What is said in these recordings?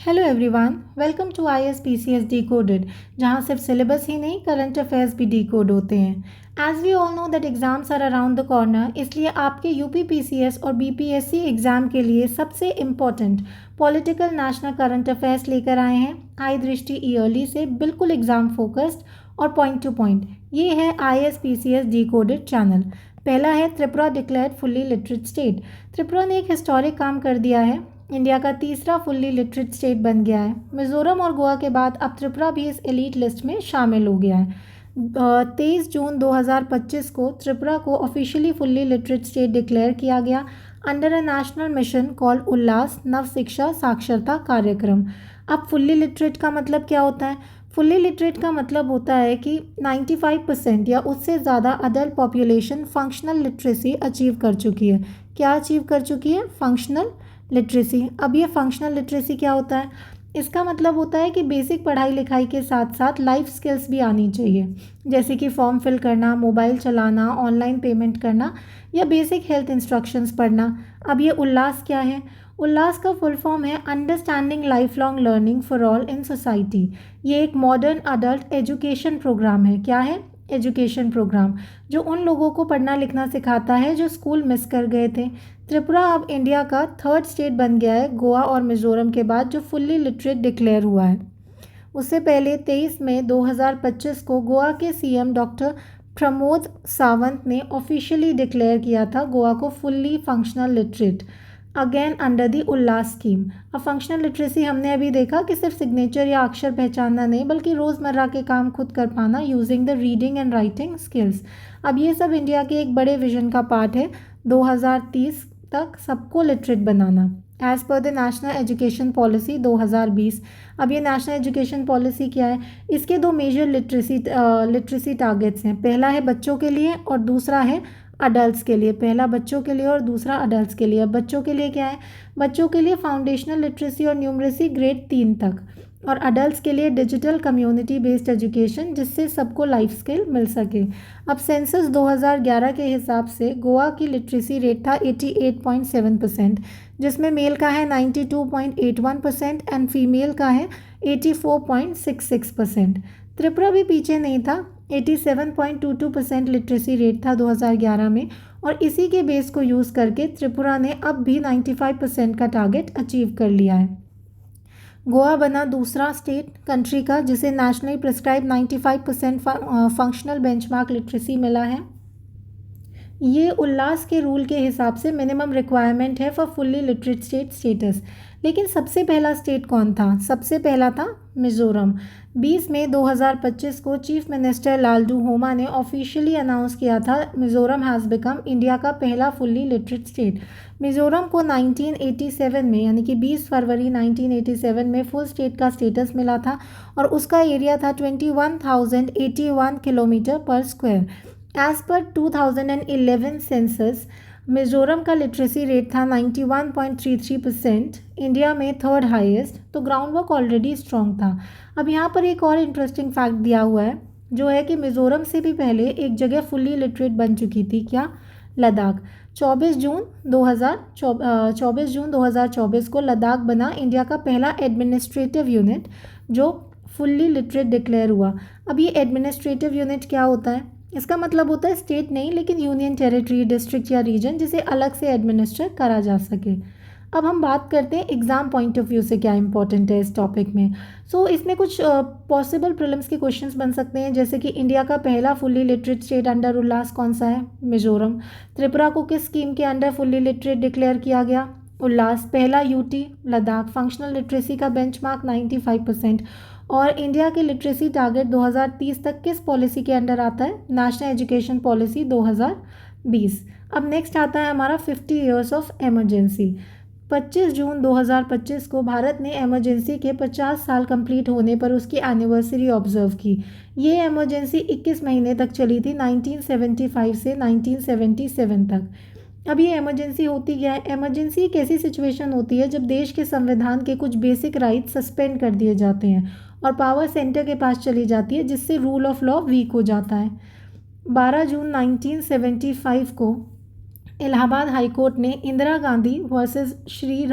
Hello everyone, welcome to ISPCS Decoded, जहां सिर्फ syllabus ही नहीं करंट अफेयर्स भी डिकोड होते हैं। As we all know that exams are around the corner, इसलिए आपके UPPCS और BPSC एग्जाम के लिए सबसे important political national current affairs लेकर आए हैं। आई दृष्टि ईयरली से बिल्कुल एग्जाम फोकस्ड और पॉइंट टू पॉइंट। ये है ISPCS Decoded चैनल। पहला है Tripura declared fully literate state. Tripura ने एक हिस्टोरिक काम कर दिया है, इंडिया का तीसरा फुल्ली लिटरेट स्टेट बन गया है। मिजोरम और गोवा के बाद अब त्रिपुरा भी इस एलीट लिस्ट में शामिल हो गया है। 23 जून 2025 को त्रिपुरा को officially fully literate state declare किया गया under a national mission called Ullas Nav Shiksha साक्षरता कार्यक्रम। अब फुल्ली लिटरेट का मतलब क्या होता है? फुल्ली लिटरेट का मतलब होता है कि 95% या उससे ज़्यादा adult population functional literacy achieve कर चुकी है। क्या अचीव कर चुकी है? Functional literacy. अब ये फंक्शनल लिटरेसी क्या होता है? इसका मतलब होता है कि बेसिक पढ़ाई लिखाई के साथ साथ लाइफ स्किल्स भी आनी चाहिए, जैसे कि फॉर्म फिल करना, मोबाइल चलाना, ऑनलाइन पेमेंट करना या बेसिक हेल्थ इंस्ट्रक्शंस पढ़ना। अब ये उल्लास क्या है? उल्लास का फुल फॉर्म है understanding life long learning for all in society. ये एक मॉडर्न अडल्ट एजुकेशन प्रोग्राम है। क्या है? एजुकेशन प्रोग्राम, जो उन लोगों को पढ़ना लिखना सिखाता है जो स्कूल मिस कर गए थे। त्रिपुरा अब इंडिया का थर्ड स्टेट बन गया है, गोवा और मिजोरम के बाद, जो फुल्ली लिटरेट डिक्लेयर हुआ है। उससे पहले 23 मई 2025 को गोवा के CM डॉक्टर प्रमोद सावंत ने ऑफिशियली डिक्लेयर किया था गोवा को fully functional literate, again under the Ullas scheme. अब फंक्शनल लिटरेसी हमने अभी देखा कि सिर्फ सिग्नेचर या अक्षर पहचानना नहीं, बल्कि रोज़मर्रा के काम खुद कर पाना using the reading and writing skills. अब ये सब इंडिया के एक बड़े विजन का पार्ट है, 2030 तक सबको literate banana as per the national education policy 2020। अब ये नेशनल एजुकेशन पॉलिसी क्या है? इसके दो मेजर लिटरेसी टारगेट्स हैं। पहला है बच्चों के लिए और दूसरा है अडल्ट्स के लिए। पहला बच्चों के लिए और दूसरा अडल्ट्स के लिए। अब बच्चों के लिए क्या है? बच्चों के लिए फाउंडेशनल लिटरेसी और न्यूमरेसी ग्रेड 3 तक, और अडल्ट्स के लिए डिजिटल कम्युनिटी बेस्ड एजुकेशन, जिससे सबको लाइफ स्किल मिल सके। अब सेंसस 2011 के हिसाब से गोवा की लिटरेसी रेट था 88.7%, जिसमें मेल का है 92.81% एंड फीमेल का है 84.66%। त्रिपुरा भी पीछे नहीं था, 87.22% लिटरेसी रेट था 2011 में, और इसी के बेस को यूज़ करके त्रिपुरा ने अब भी 95% का टारगेट अचीव कर लिया है। गोवा बना दूसरा स्टेट कंट्री का जिसे nationally prescribe 95% functional benchmark literacy मिला है। ये उल्लास के रूल के हिसाब से मिनिमम रिक्वायरमेंट है for fully literate state status. लेकिन सबसे पहला स्टेट कौन था? सबसे पहला था मिजोरम। 20 मई 2025 को चीफ मिनिस्टर लालडू होमा ने ऑफिशियली अनाउंस किया था मिजोरम हैज़ बिकम इंडिया का पहला फुल्ली लिटरेट स्टेट। मिजोरम को 1987 में, यानी कि 20 फरवरी 1987 में फुल स्टेट का स्टेटस मिला था, और उसका एरिया था 21,081 किलोमीटर पर square. As per 2011 census, Mizoram का लिटरेसी रेट था 91.33%, इंडिया में थर्ड हाईएस्ट। तो ग्राउंड वर्क ऑलरेडी स्ट्रॉन्ग था। अब यहाँ पर एक और इंटरेस्टिंग फैक्ट दिया हुआ है, जो है कि मिजोरम से भी पहले एक जगह फुल्ली लिटरेट बन चुकी थी। क्या? लद्दाख। 24 जून 2024 को लद्दाख बना इंडिया का पहला एडमिनिस्ट्रेटिव यूनिट जो फुल्ली लिटरेट डिक्लेयर हुआ। अब ये एडमिनिस्ट्रेटिव यूनिट क्या होता है? इसका मतलब होता है स्टेट नहीं, लेकिन यूनियन टेरिटरी, डिस्ट्रिक्ट या रीजन, जिसे अलग से एडमिनिस्टर करा जा सके। अब हम बात करते हैं एग्ज़ाम पॉइंट ऑफ व्यू से क्या इंपॉर्टेंट है इस टॉपिक में। इसमें कुछ पॉसिबल प्रीलिम्स के क्वेश्चंस बन सकते हैं, जैसे कि इंडिया का पहला फुल्ली लिटरेट स्टेट अंडर उल्लास कौन सा है? मिजोरम। त्रिपुरा को किस स्कीम के अंडर फुल्ली लिटरेट डिक्लेयर किया गया? उल्लास। पहला UT लद्दाख। फंक्शनल लिटरेसी का बेंचमार्क 95%। और इंडिया के लिटरेसी टारगेट 2030 तक किस पॉलिसी के अंडर आता है? National education policy 2020। अब नेक्स्ट आता है हमारा 50 ईयर्स ऑफ एमरजेंसी। 25 जून 2025 को भारत ने एमरजेंसी के 50 साल कंप्लीट होने पर उसकी एनिवर्सरी ऑब्जर्व की। ये एमरजेंसी 21 महीने तक चली थी, 1975 से 1977 तक। अब ये एमरजेंसी होती क्या है? एमरजेंसी एक ऐसी सिचुएशन होती है जब देश के संविधान के कुछ बेसिक राइट्स सस्पेंड कर दिए जाते हैं और पावर सेंटर के पास चली जाती है, जिससे रूल ऑफ लॉ वीक हो जाता है। 12 जून 1975 को इलाहाबाद हाई कोर्ट ने इंदिरा गांधी वर्सेस श्री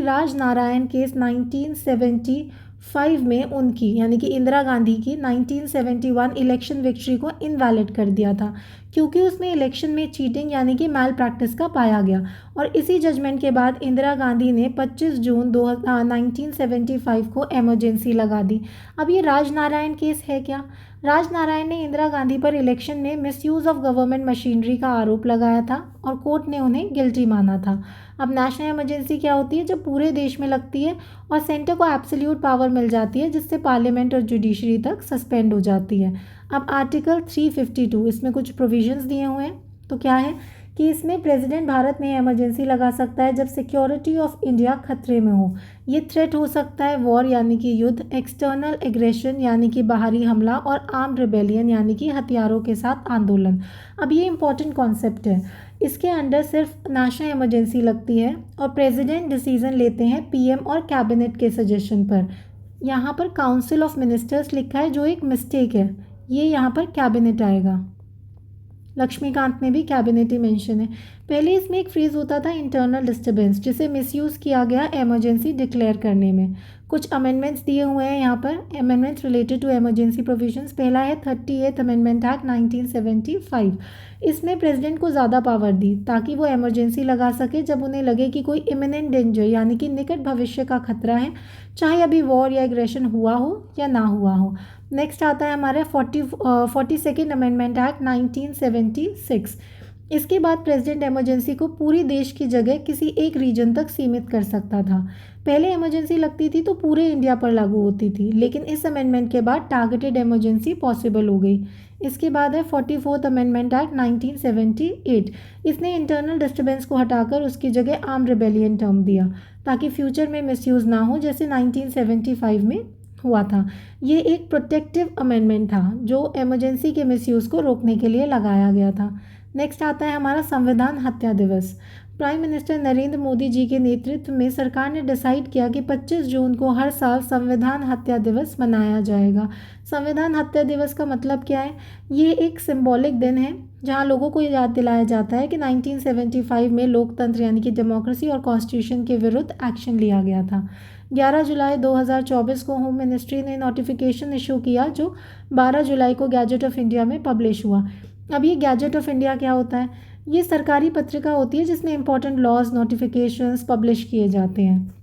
राज नारायण केस 1975 में उनकी यानी कि इंदिरा गांधी की 1971 इलेक्शन विक्ट्री को इनवैलिड कर दिया था, क्योंकि उसमें इलेक्शन में चीटिंग यानी कि मैल प्रैक्टिस का पाया गया। और इसी जजमेंट के बाद इंदिरा गांधी ने 25 जून 1975 को इमरजेंसी लगा दी। अब ये राजनारायण केस है क्या? राजनारायण ने इंदिरा गांधी पर इलेक्शन में मिसयूज ऑफ गवर्नमेंट मशीनरी का आरोप लगाया था और कोर्ट ने उन्हें गिल्टी माना था। अब नेशनल इमरजेंसी क्या होती है? जब पूरे देश में लगती है और सेंटर को एब्सोल्यूट पावर मिल जाती है, जिससे पार्लियामेंट और जुडिशरी तक सस्पेंड हो जाती है। अब आर्टिकल 352 इसमें कुछ प्रोविजंस दिए हुए हैं। तो क्या है कि इसमें प्रेसिडेंट भारत में इमरजेंसी लगा सकता है जब सिक्योरिटी ऑफ इंडिया खतरे में हो। ये थ्रेट हो सकता है वॉर यानी कि युद्ध, एक्सटर्नल एग्रेशन यानी कि बाहरी हमला, और आर्म रिबेलियन यानी कि हथियारों के साथ आंदोलन। अब ये इंपॉर्टेंट कॉन्सेप्ट है। इसके अंडर सिर्फ नेशनल इमरजेंसी लगती है और प्रेसिडेंट डिसीजन लेते हैं पीएम और कैबिनेट के सजेशन पर। यहाँ पर काउंसिल ऑफ मिनिस्टर्स लिखा है जो एक मिस्टेक है, ये यहाँ पर कैबिनेट आएगा। लक्ष्मीकांत में भी कैबिनेट ही मेंशन है। पहले इसमें एक फ्रेज होता था इंटरनल डिस्टर्बेंस, जिसे मिसयूज़ किया गया इमरजेंसी डिक्लेयर करने में। कुछ अमेंडमेंट्स दिए हुए हैं यहाँ पर, amendments related to emergency provisions. पहला है 38th अमेंडमेंट एक्ट 1975। इसमें प्रेसिडेंट को ज़्यादा पावर दी ताकि वो इमरजेंसी लगा सके जब उन्हें लगे कि कोई इमिनेंट डेंजर यानी कि निकट भविष्य का खतरा है, चाहे अभी वॉर या एग्रेशन हुआ हो या ना हुआ हो। नेक्स्ट आता है हमारा 42nd अमेंडमेंट एक्ट 1976। इसके बाद प्रेसिडेंट इमरजेंसी को पूरी देश की जगह किसी एक रीजन तक सीमित कर सकता था। पहले इमरजेंसी लगती थी तो पूरे इंडिया पर लागू होती थी, लेकिन इस अमेंडमेंट के बाद टारगेटेड इमरजेंसी पॉसिबल हो गई। इसके बाद है 44th अमेंडमेंट एक्ट 1978। इसने इंटरनल डिस्टर्बेंस को हटाकर उसकी जगह आर्म रिबेलियन टर्म दिया ताकि फ्यूचर में मिसयूज़ ना हो, जैसे 1975 में हुआ था। ये एक प्रोटेक्टिव अमेंडमेंट था जो इमरजेंसी के मिसयूज़ को रोकने के लिए लगाया गया था। नेक्स्ट आता है हमारा संविधान हत्या दिवस। प्राइम मिनिस्टर नरेंद्र मोदी जी के नेतृत्व में सरकार ने डिसाइड किया कि 25 जून को हर साल संविधान हत्या दिवस मनाया जाएगा। संविधान हत्या दिवस का मतलब क्या है? ये एक सिंबॉलिक दिन है जहां लोगों को याद दिलाया जाता है कि 1975 में लोकतंत्र यानी कि डेमोक्रेसी और कॉन्स्टिट्यूशन के विरुद्ध एक्शन लिया गया था। 11 जुलाई 2024 को होम मिनिस्ट्री ने नोटिफिकेशन इशू किया जो 12 जुलाई को गैजेट ऑफ इंडिया में पब्लिश हुआ। अब ये गैजेट ऑफ इंडिया क्या होता है? ये सरकारी पत्रिका होती है जिसमें इंपॉर्टेंट लॉज नोटिफिकेशंस पब्लिश किए जाते हैं।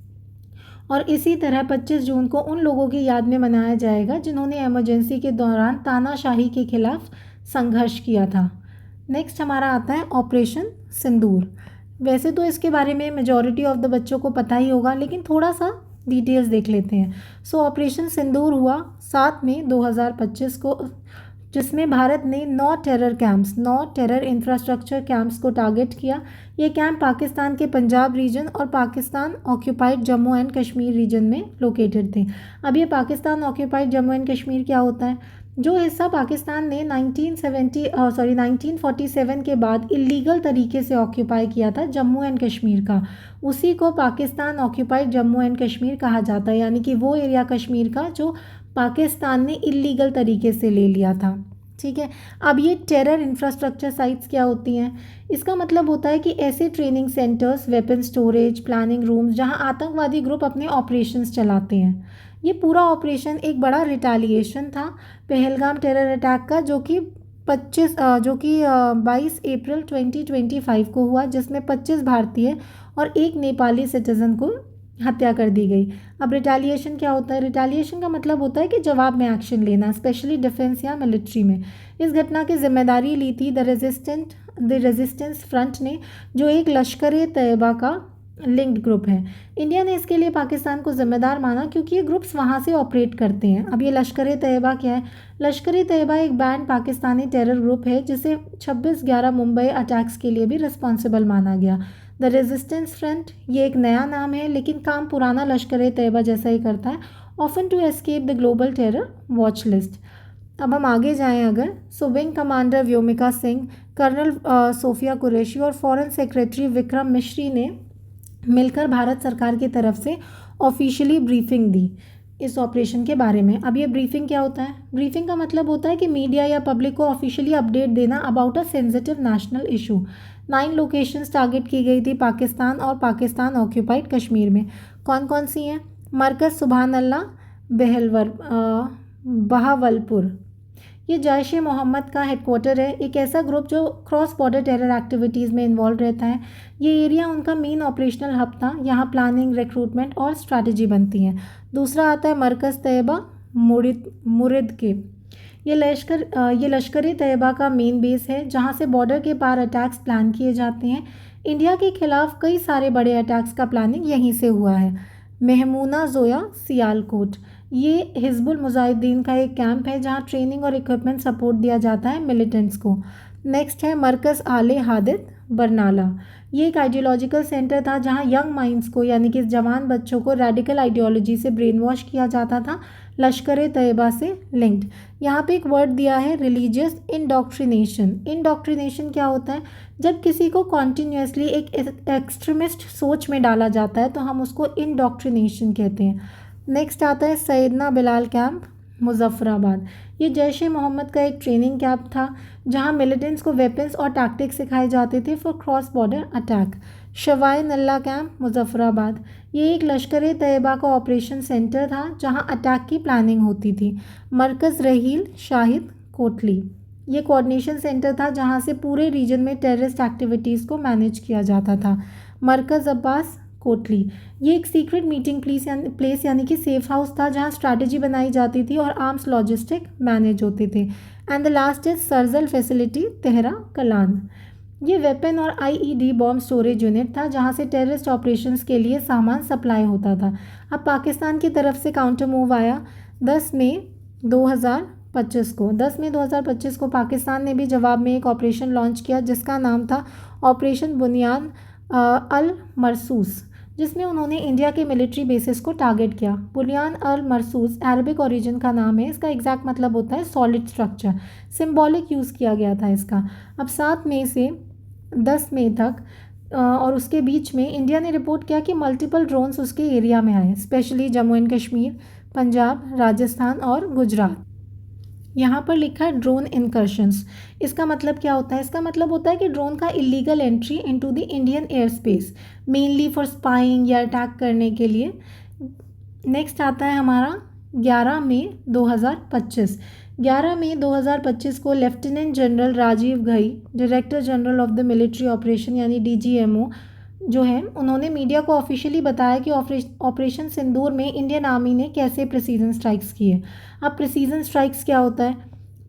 और इसी तरह 25 जून को उन लोगों की याद में मनाया जाएगा जिन्होंने इमरजेंसी के दौरान तानाशाही के खिलाफ संघर्ष किया था। नेक्स्ट हमारा आता है ऑपरेशन सिंदूर। वैसे तो इसके बारे में मेजॉरिटी ऑफ द बच्चों को पता ही होगा, लेकिन थोड़ा सा डिटेल्स देख लेते हैं। सो ऑपरेशन सिंदूर हुआ 7 मई 2025 को, जिसमें भारत ने 9 टेरर इंफ्रास्ट्रक्चर कैंप्स को टारगेट किया। ये कैंप पाकिस्तान के पंजाब रीजन और Pakistan occupied Jammu and Kashmir region में लोकेटेड थे। अब ये पाकिस्तान ऑक्यूपाइड जम्मू एंड कश्मीर क्या होता है? जो हिस्सा पाकिस्तान ने 1947 के बाद इलीगल तरीके से ऑक्यूपाई किया था जम्मू एंड कश्मीर का, उसी को पाकिस्तान ऑक्यूपाइड जम्मू एंड कश्मीर कहा जाता है, यानी कि वो एरिया कश्मीर का जो पाकिस्तान ने इलीगल तरीके से ले लिया था। ठीक है। अब ये टेरर इंफ्रास्ट्रक्चर साइट्स क्या होती हैं? इसका मतलब होता है कि ऐसे training centres, weapon storage, planning rooms जहां आतंकवादी ग्रुप अपने ऑपरेशंस चलाते हैं। ये पूरा ऑपरेशन एक बड़ा रिटालिएशन था पहलगाम टेरर अटैक का, जो कि 22 अप्रैल 2025 को हुआ, जिसमें 25 भारतीय और एक नेपाली सिटीजन को हत्या कर दी गई। अब रिटालिएशन क्या होता है? रिटालिएशन का मतलब होता है कि जवाब में एक्शन लेना, स्पेशली डिफेंस या मिलिट्री में। इस घटना की जिम्मेदारी ली थी द रेजिस्टेंस फ्रंट ने, जो एक लश्कर-ए-तैयबा का लिंक्ड ग्रुप है। इंडिया ने इसके लिए पाकिस्तान को जिम्मेदार माना क्योंकि ये ग्रुप्स वहाँ से ऑपरेट करते हैं। अब ये लश्कर-ए-तैयबा क्या है? लश्कर-ए-तैयबा एक बैंड पाकिस्तानी टेरर ग्रुप है जिसे 26/11 मुंबई अटैक्स के लिए भी रिस्पॉन्सिबल माना गया। द रेजिस्टेंस फ्रंट ये एक नया नाम है, लेकिन काम पुराना लश्कर-ए-तैयबा जैसा ही करता है, often to escape the global terror watch list. अब हम आगे जाएं अगर, so wing commander Vyomika Singh, colonel Sofia Qureshi और फॉरेन सेक्रेटरी विक्रम मिश्री ने मिलकर भारत सरकार की तरफ से ऑफिशियली ब्रीफिंग दी इस ऑपरेशन के बारे में। अब ये ब्रीफिंग क्या होता है? ब्रीफिंग का मतलब होता है कि मीडिया या पब्लिक को ऑफिशियली अपडेट देना about a sensitive national issue. 9 locations target की गई थी पाकिस्तान और पाकिस्तान ऑक्यूपाइड कश्मीर में। कौन कौन सी हैं? मरकज़ सुबहान अल्लाह बहावलपुर, ये जैश ए मोहम्मद का हेडक्वार्टर है, एक ऐसा ग्रुप जो क्रॉस बॉर्डर टेरर एक्टिविटीज़ में इन्वॉल्व रहता है। ये एरिया उनका मेन ऑपरेशनल हब था, यहाँ प्लानिंग, रिक्रूटमेंट और स्ट्रैटेजी बनती हैं। दूसरा आता है मरकज़ तैयबा मुरिद के, ये लश्कर तैयबा का मेन बेस है जहाँ से बॉर्डर के पार अटैक्स प्लान किए जाते हैं। इंडिया के खिलाफ कई सारे बड़े अटैक्स का प्लानिंग यहीं से हुआ है। मेहमूना जोया सियालकोट, ये हिजबुल मुजाहिदीन का एक कैंप है जहाँ ट्रेनिंग और इक्विपमेंट सपोर्ट दिया जाता है मिलिटेंट्स को। नेक्स्ट है मरकज़ आले हादिद बरनाला, ये एक आइडियोलॉजिकल सेंटर था जहाँ यंग माइंड्स को यानी कि जवान बच्चों को रेडिकल आइडियोलॉजी से ब्रेन वॉश किया जाता था, लश्कर तैयबा से लिंक्ड। यहाँ पे एक वर्ड दिया है रिलीजियस इंडोक्ट्रिनेशन। इंडोक्ट्रिनेशन क्या होता है? जब किसी को कॉन्टीन्यूसली एक एक्सट्रीमिस्ट सोच में डाला जाता है तो हम उसको इंडोक्ट्रिनेशन कहते हैं। नेक्स्ट आता है सैयदना बिलाल कैंप मुजफ्फराबाद, ये जैश ए मोहम्मद का एक ट्रेनिंग कैंप था जहां मिलिटेंट्स को वेपन्स और टैक्टिक्स सिखाए जाते थे for cross border attack. Shawai Nallah camp Muzaffarabad, ये एक लश्कर तैयबा का ऑपरेशन सेंटर था जहां अटैक की प्लानिंग होती थी। मरकज़ रहील शाहिद कोटली, ये कोऑर्डिनेशन सेंटर था जहां से पूरे रीजन में टेररिस्ट एक्टिविटीज़ को मैनेज किया जाता था। मरकज़ अब्बास कोटली, ये एक सीक्रेट मीटिंग प्लेस यानी कि सेफ हाउस था जहां स्ट्रैटेजी बनाई जाती थी और आर्म्स लॉजिस्टिक मैनेज होते थे। And the last is Sarjal facility Tehra Kalan, ये वेपन और आईईडी बॉम्ब स्टोरेज यूनिट था जहां से टेररिस्ट ऑपरेशंस के लिए सामान सप्लाई होता था। अब पाकिस्तान की तरफ से काउंटर मूव आया 10 मई 2025 को। 10 मई 2025 को पाकिस्तान ने भी जवाब में एक ऑपरेशन लॉन्च किया जिसका नाम था ऑपरेशन बुनियान अल मरसूस, जिसमें उन्होंने इंडिया के मिलिट्री बेसिस को टारगेट किया। बुनियान अल मरसूस अरबिक ओरिजिन का नाम है, इसका एग्जैक्ट मतलब होता है सॉलिड स्ट्रक्चर, सिंबॉलिक यूज़ किया गया था इसका। अब 7 मई से 10 मई तक और उसके बीच में इंडिया ने रिपोर्ट किया कि मल्टीपल ड्रोन्स उसके एरिया में आए, स्पेशली जम्मू एंड कश्मीर, पंजाब, राजस्थान और गुजरात। यहाँ पर लिखा है ड्रोन इनकर्शंस, इसका मतलब क्या होता है? इसका मतलब होता है कि ड्रोन का illegal entry into the Indian air space, mainly for spying या अटैक करने के लिए। नेक्स्ट आता है हमारा 11 मई 2025। 11 मई 2025 को lieutenant general Rajiv Ghai, director general of the military operation यानी डीजीएमओ जो है, उन्होंने मीडिया को ऑफिशियली बताया कि ऑपरेशन सिंदूर में इंडियन आर्मी ने कैसे प्रिसीजन स्ट्राइक्स किए। अब प्रिसीजन स्ट्राइक्स क्या होता है?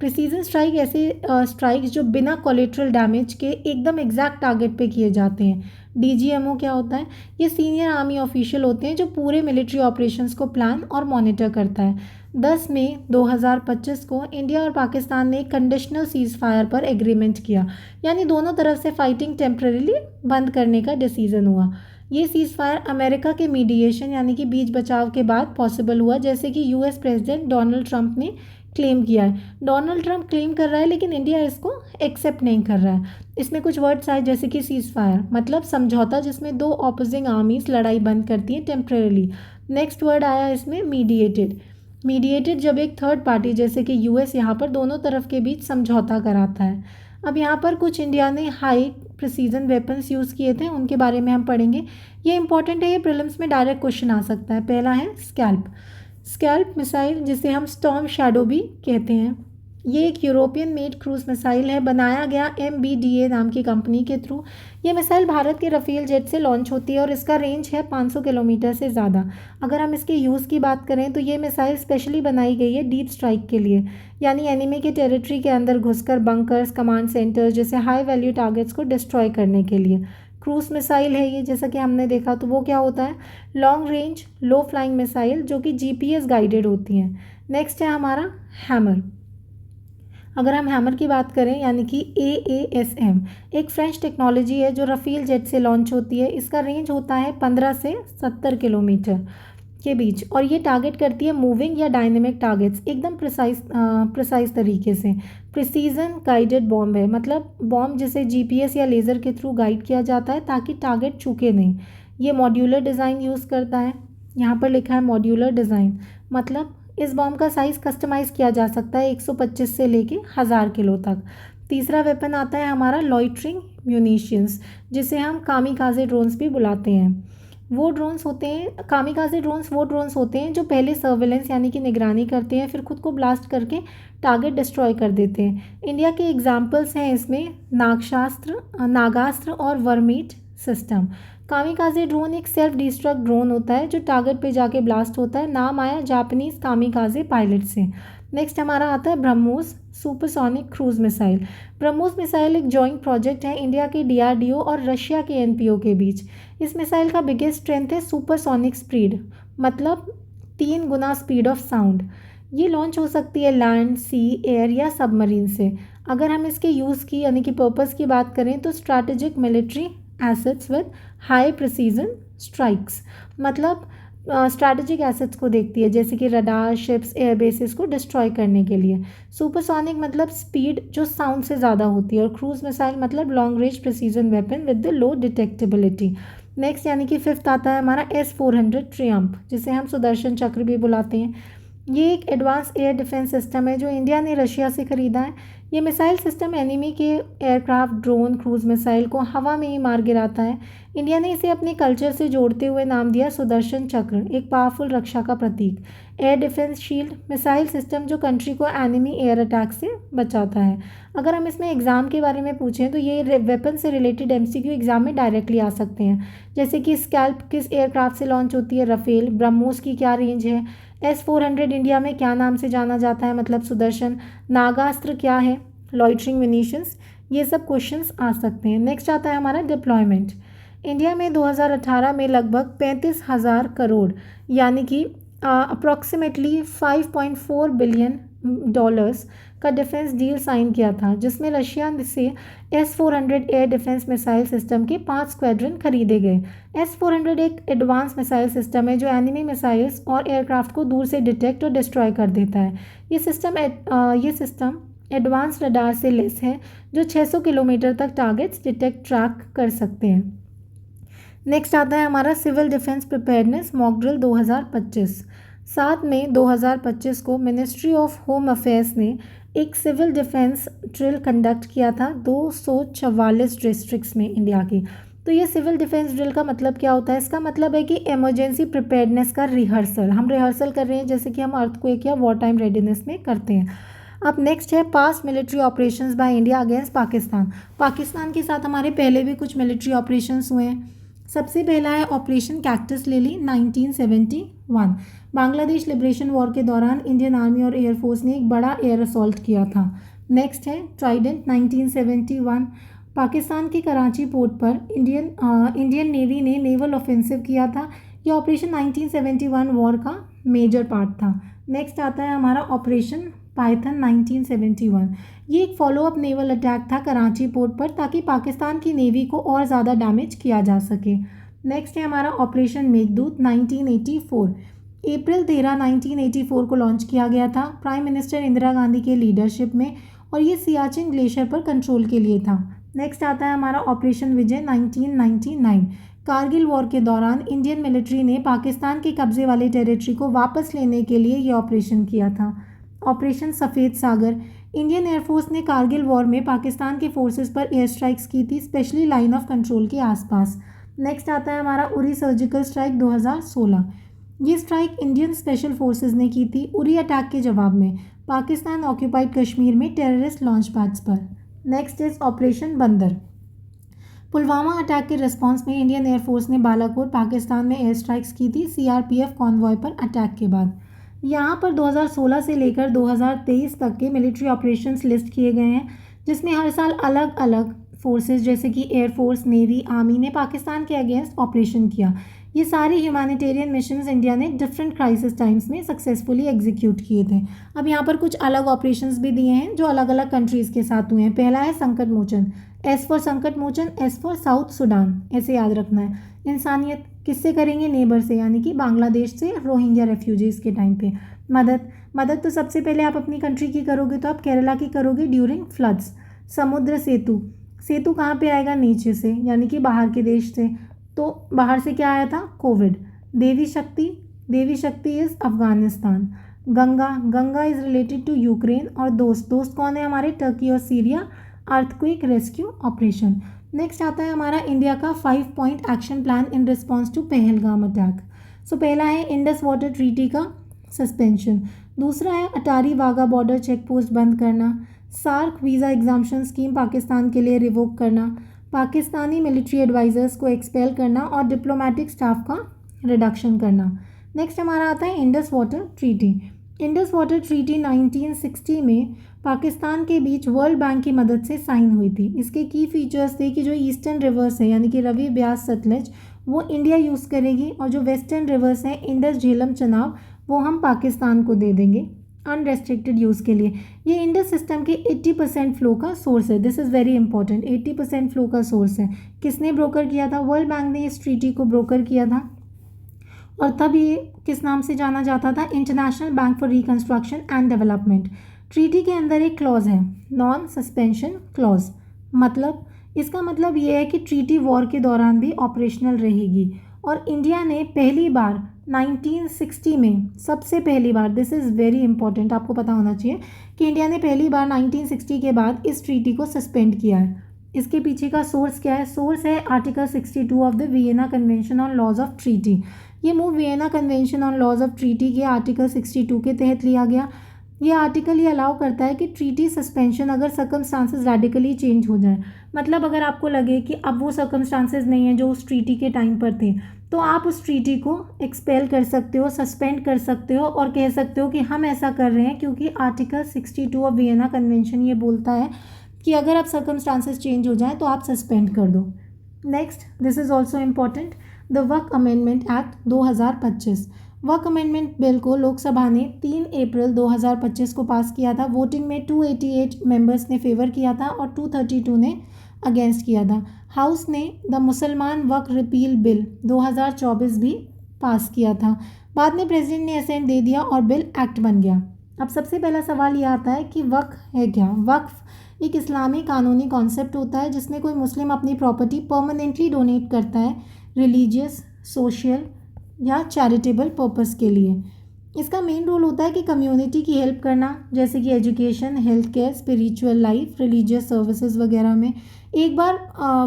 प्रिसीजन स्ट्राइक ऐसे स्ट्राइक्स जो बिना कोलेट्रल डैमेज के एकदम एग्जैक्ट टारगेट पे किए जाते हैं। डीजीएमओ क्या होता है? ये सीनियर आर्मी ऑफिशियल होते हैं जो पूरे मिलिट्री ऑपरेशंस को प्लान और मॉनिटर करता है। 10 मई 2025 को इंडिया और पाकिस्तान ने कंडीशनल सीज फायर पर एग्रीमेंट किया, यानी दोनों तरफ से फाइटिंग टेम्पररीली बंद करने का डिसीजन हुआ। ये सीज फायर अमेरिका के मीडिएशन यानी कि बीच बचाव के बाद पॉसिबल हुआ, जैसे कि यूएस प्रेसिडेंट डोनाल्ड ट्रंप ने क्लेम किया है। डोनाल्ड ट्रंप क्लेम कर रहा है लेकिन इंडिया इसको एक्सेप्ट नहीं कर रहा है। इसमें कुछ वर्ड्स आए जैसे कि सीज फायर मतलब समझौता जिसमें दो ऑपोजिंग आर्मीज लड़ाई बंद करती हैं टेम्पररीली। नेक्स्ट वर्ड आया इसमें मीडिएटेड। मीडिएटेड जब एक थर्ड पार्टी जैसे कि यूएस यहाँ पर दोनों तरफ के बीच समझौता कराता है। अब यहाँ पर कुछ इंडिया ने हाई प्रिसीजन वेपन्स यूज़ किए थे, उनके बारे में हम पढ़ेंगे। ये इंपॉर्टेंट है, ये प्रीलिम्स में डायरेक्ट क्वेश्चन आ सकता है। पहला है स्कैल्प मिसाइल, जिसे हम स्टॉर्म शैडो भी कहते हैं। ये एक यूरोपियन मेड क्रूज मिसाइल है, बनाया गया MBDA नाम की कंपनी के थ्रू। ये मिसाइल भारत के रफेल जेट से लॉन्च होती है और इसका रेंज है 500 किलोमीटर से ज़्यादा। अगर हम इसके यूज़ की बात करें तो ये मिसाइल स्पेशली बनाई गई है डीप स्ट्राइक के लिए, यानी एनिमी के टेरिटरी के अंदर घुसकर बंकर्स, कमांड सेंटर्स जैसे हाई वैल्यू टारगेट्स को डिस्ट्रॉय करने के लिए। क्रूज मिसाइल है ये, जैसा कि हमने देखा। तो वो क्या होता है? लॉन्ग रेंज लो फ्लाइंग मिसाइल जो कि GPS गाइडेड होती हैं। नेक्स्ट है हमारा हैमर। अगर हम हैमर की बात करें यानी कि AASM, एक फ्रेंच टेक्नोलॉजी है जो रफील जेट से लॉन्च होती है। इसका रेंज होता है 15 से 70 किलोमीटर के बीच और ये टारगेट करती है मूविंग या डायनेमिक टारगेट्स एकदम प्रिसाइज तरीके से। प्रिसीजन गाइडेड बॉम्ब है, मतलब बॉम्ब जिसे GPS या लेज़र के थ्रू गाइड किया जाता है ताकि टारगेट चूके नहीं। ये मॉड्यूलर डिज़ाइन यूज़ करता है, यहाँ पर लिखा है मॉड्यूलर डिज़ाइन, मतलब इस बॉम्ब का साइज़ कस्टमाइज़ किया जा सकता है 125 से लेके 1000 किलो तक। तीसरा वेपन आता है हमारा लॉइटरिंग म्यूनिशंस, जिसे हम कामिकाजे ड्रोन्स भी बुलाते हैं। वो ड्रोन्स होते हैं, कामिकाजे ड्रोन्स वो ड्रोन्स होते हैं जो पहले सर्वेलेंस यानी कि निगरानी करते हैं, फिर खुद को ब्लास्ट करके टारगेट डिस्ट्रॉय कर देते हैं। इंडिया के एग्जाम्पल्स हैं इसमें नागास्त्र और वर्मीट सिस्टम। कामिकाजे ड्रोन एक सेल्फ डिस्ट्रक्ट ड्रोन होता है जो टारगेट पे जाके ब्लास्ट होता है। नाम आया जापानीज कामिकाजे पायलट से। नेक्स्ट हमारा आता है BrahMos supersonic cruise missile. BrahMos missile एक जॉइंट प्रोजेक्ट है इंडिया के DRDO और रशिया के NPO के बीच। इस मिसाइल का बिगेस्ट स्ट्रेंथ है सुपरसोनिक स्पीड, मतलब 3 गुना स्पीड ऑफ साउंड। ये लॉन्च हो सकती है लैंड, सी, एयर या सबमरीन से। अगर हम इसके यूज़ की यानी कि पर्पज़ की बात करें तो strategic military assets with high precision strikes, मतलब स्ट्रैटेजिक एसेट्स को देखती है, जैसे कि रडार, शिप्स, एयरबेसिस को डिस्ट्रॉय करने के लिए। सुपरसोनिक मतलब स्पीड जो साउंड से ज़्यादा होती है, और क्रूज मिसाइल मतलब long range precision weapon with the low detectability. Next यानी कि फिफ्थ आता है हमारा S-400 ट्रियम्फ, जिसे हम सुदर्शन चक्र भी बुलाते हैं। ये एक एडवांस एयर डिफेंस सिस्टम है जो इंडिया ने रशिया से ख़रीदा है। ये मिसाइल सिस्टम एनिमी के एयरक्राफ्ट, ड्रोन, क्रूज मिसाइल को हवा में ही मार गिराता है। इंडिया ने इसे अपने कल्चर से जोड़ते हुए नाम दिया सुदर्शन चक्र, एक पावरफुल रक्षा का प्रतीक। Air defence shield missile system जो कंट्री को एनिमी एयर अटैक से बचाता है। अगर हम इसमें एग्ज़ाम के बारे में पूछें तो ये वेपन से रिलेटेड MCQ एग्ज़ाम में डायरेक्टली आ सकते हैं, जैसे कि स्कैल्प किस एयरक्राफ्ट से लॉन्च होती है, रफेल। ब्रह्मोस की क्या रेंज है, S-400 इंडिया में क्या नाम से जाना जाता है, मतलब सुदर्शन। नागास्त्र क्या है, लॉइटरिंग म्यूनिशंस। ये सब क्वेश्चंस आ सकते हैं। नेक्स्ट आता है हमारा डिप्लॉयमेंट। इंडिया में 2018 में लगभग 35,000 करोड़ यानी कि अप्रॉक्सीमेटली $5.4 बिलियन का डिफेंस डील साइन किया था, जिसमें रशिया से S-400 air defence missile system के 5 स्क्वाड्रन खरीदे गए। S-400 एक एडवांस मिसाइल सिस्टम है जो एनिमी मिसाइल्स और एयरक्राफ्ट को दूर से डिटेक्ट और डिस्ट्रॉय कर देता है। ये सिस्टम एडवांस रडार से लेस है जो 600 किलोमीटर तक टारगेट्स डिटेक्ट ट्रैक कर सकते हैं। नेक्स्ट आता है हमारा civil defence preparedness mock drill 2025। 7 मई 2025 को मिनिस्ट्री ऑफ होम अफेयर्स ने एक सिविल डिफेंस ड्रिल कंडक्ट किया था 244 डिस्ट्रिक्ट्स में इंडिया की। तो ये सिविल डिफेंस ड्रिल का मतलब क्या होता है? इसका मतलब है कि इमरजेंसी प्रिपेयर्डनेस का रिहर्सल, हम रिहर्सल कर रहे हैं जैसे कि हम अर्थक्वेक या वॉर टाइम रेडीनेस में करते हैं। अब नेक्स्ट है past military operations by India against Pakistan. Pakistan के साथ हमारे पहले भी कुछ मिलिट्री ऑपरेशंस हुए हैं। सबसे पहला है operation cactus lily 1971। Bangladesh liberation war के दौरान इंडियन आर्मी और एयरफोर्स ने एक बड़ा एयर असॉल्ट किया था। नेक्स्ट है ट्राइडेंट 1971। पाकिस्तान के कराची पोर्ट पर इंडियन नेवी ने नेवल ऑफेंसिव किया था। यह ऑपरेशन 1971 वॉर का मेजर पार्ट था। नेक्स्ट आता है हमारा ऑपरेशन पाइथन 1971। ये एक फॉलोअप नेवल अटैक था कराची पोर्ट पर ताकि पाकिस्तान की नेवी को और ज़्यादा डैमेज किया जा सके। नेक्स्ट है हमारा ऑपरेशन मेघदूत 1984। अप्रैल 13, 1984 को लॉन्च किया गया था प्राइम मिनिस्टर इंदिरा गांधी के लीडरशिप में, और ये सियाचिन ग्लेशियर पर कंट्रोल के लिए था। नेक्स्ट आता है हमारा ऑपरेशन विजय 1999। कारगिल वॉर के दौरान इंडियन मिलिट्री ने पाकिस्तान के कब्जे वाले टेरिटरी को वापस लेने के लिए ये ऑपरेशन किया था। ऑपरेशन सफ़ेद सागर। इंडियन एयरफोर्स ने कारगिल वॉर में पाकिस्तान के फोर्सेस पर एयर स्ट्राइक्स की थी, स्पेशली लाइन ऑफ कंट्रोल के आसपास। नेक्स्ट आता है हमारा उरी सर्जिकल स्ट्राइक 2016। ये स्ट्राइक इंडियन स्पेशल फोर्सेस ने की थी उरी अटैक के जवाब में पाकिस्तान ऑक्यूपाइड कश्मीर में टेररिस्ट लॉन्च पैड्स पर। नेक्स्ट इज ऑपरेशन बंदर। पुलवामा अटैक के रिस्पांस में इंडियन एयरफोर्स ने बालाकोट पाकिस्तान में एयर स्ट्राइक्स की थी CRPF कॉन्वॉय पर अटैक के बाद। यहाँ पर 2016 से लेकर 2023 तक के मिलिट्री ऑपरेशंस लिस्ट किए गए हैं, जिसमें हर साल अलग अलग फोर्सेस जैसे कि एयरफोर्स, नेवी, आर्मी ने पाकिस्तान के अगेंस्ट ऑपरेशन किया। ये सारे ह्यूमैनिटेरियन मिशंस इंडिया ने डिफरेंट क्राइसिस टाइम्स में सक्सेसफुली एग्जीक्यूट किए थे। अब यहाँ पर कुछ अलग ऑपरेशंस भी दिए हैं जो अलग अलग कंट्रीज़ के साथ हुए हैं। पहला है संकट मोचन, S फॉर संकट मोचन, S फॉर साउथ सुडान, ऐसे याद रखना है। इंसानियत किससे करेंगे? नेबर से, यानी कि बांग्लादेश से रोहिंग्या रेफ्यूजीज़ के टाइम पे। मदद तो सबसे पहले आप अपनी कंट्री की करोगे तो आप केरला की करोगे ड्यूरिंग फ्लड्स। समुद्र सेतु कहाँ पे आएगा? नीचे से, यानी कि बाहर के देश से। तो बाहर से क्या आया था? Covid. Devi Shakti is Afghanistan. Ganga is related to Ukraine. और दोस्त कौन है हमारे? टर्की और Syria. Earthquake rescue operation. Next आता है हमारा इंडिया का 5 point action plan in response to Pahalgam attack. So पहला है इंडस वाटर ट्रीटी का सस्पेंशन, दूसरा है Attari Wagah border check post बंद करना, SAARC visa exemption scheme Pakistan के लिए रिवोक करना, पाकिस्तानी मिलिट्री एडवाइज़र्स को एक्सपेल करना और डिप्लोमेटिक स्टाफ का रिडक्शन करना। नेक्स्ट हमारा आता है Indus water treaty. Indus water treaty 1960 में पाकिस्तान के बीच वर्ल्ड बैंक की मदद से साइन हुई थी। इसके की फीचर्स थे कि जो ईस्टर्न रिवर्स है यानी कि रवि ब्यास सतलज वो इंडिया यूज़ करेगी और जो वेस्टर्न रिवर्स हैं इंडस झेलम चनाब वो हम पाकिस्तान को दे देंगे अनरेस्ट्रिक्टेड यूज़ के लिए। ये इंडस सिस्टम के 80% फ्लो का सोर्स है। This is very important, 80% flow का सोर्स है। किसने ब्रोकर किया था? वर्ल्ड बैंक ने इस ट्रीटी को ब्रोकर किया था और तब ये किस नाम से जाना जाता था? International bank for reconstruction and development. Treaty के अंदर एक क्लॉज है, नॉन सस्पेंशन क्लॉज। मतलब इसका मतलब ये है कि ट्रीटी वॉर के दौरान भी ऑपरेशनल रहेगी। और इंडिया ने पहली बार 1960 में, सबसे पहली बार, दिस इज़ वेरी इंपॉर्टेंट, आपको पता होना चाहिए कि इंडिया ने पहली बार 1960 के बाद इस ट्रीटी को सस्पेंड किया है। इसके पीछे का सोर्स क्या है? सोर्स है article 62 of the Vienna convention on laws of treaty. ये move Vienna convention on laws of treaty के आर्टिकल 62 के तहत लिया गया। ये आर्टिकल ये अलाउ करता है कि ट्रीटी सस्पेंशन अगर सर्कमस्टांसेस रेडिकली चेंज हो जाए, मतलब अगर आपको लगे कि अब वो सर्कमस्टांसेस नहीं हैं जो उस ट्रीटी के टाइम पर थे, तो आप उस ट्रीटी को एक्सपेल कर सकते हो, सस्पेंड कर सकते हो और कह सकते हो कि हम ऐसा कर रहे हैं क्योंकि आर्टिकल 62 ऑफ वियना कन्वेंशन ये बोलता है कि अगर अब सर्कमस्टांसेस चेंज हो जाए तो आप सस्पेंड कर दो। Next, this is also important, the Waqf amendment act 2025। Waqf amendment bill को लोकसभा ने 3 अप्रैल 2025 को पास किया था। वोटिंग में 288 मेंबर्स ने फेवर किया था और 232 ने अगेंस्ट किया था। हाउस ने द मुसलमान वक्फ रिपील बिल 2024 भी पास किया था। बाद में प्रेसिडेंट ने असेंट दे दिया और बिल एक्ट बन गया। अब सबसे पहला सवाल ये आता है कि वक्फ है क्या? वक्फ एक इस्लामी कानूनी कॉन्सेप्ट होता है जिसमें कोई मुस्लिम अपनी प्रॉपर्टी परमानेंटली डोनेट करता है रिलीजियस, सोशल या चैरिटेबल पर्पस के लिए। इसका मेन रोल होता है कि कम्युनिटी की हेल्प करना, जैसे कि education, health care, spiritual life, religious services वगैरह में। एक बार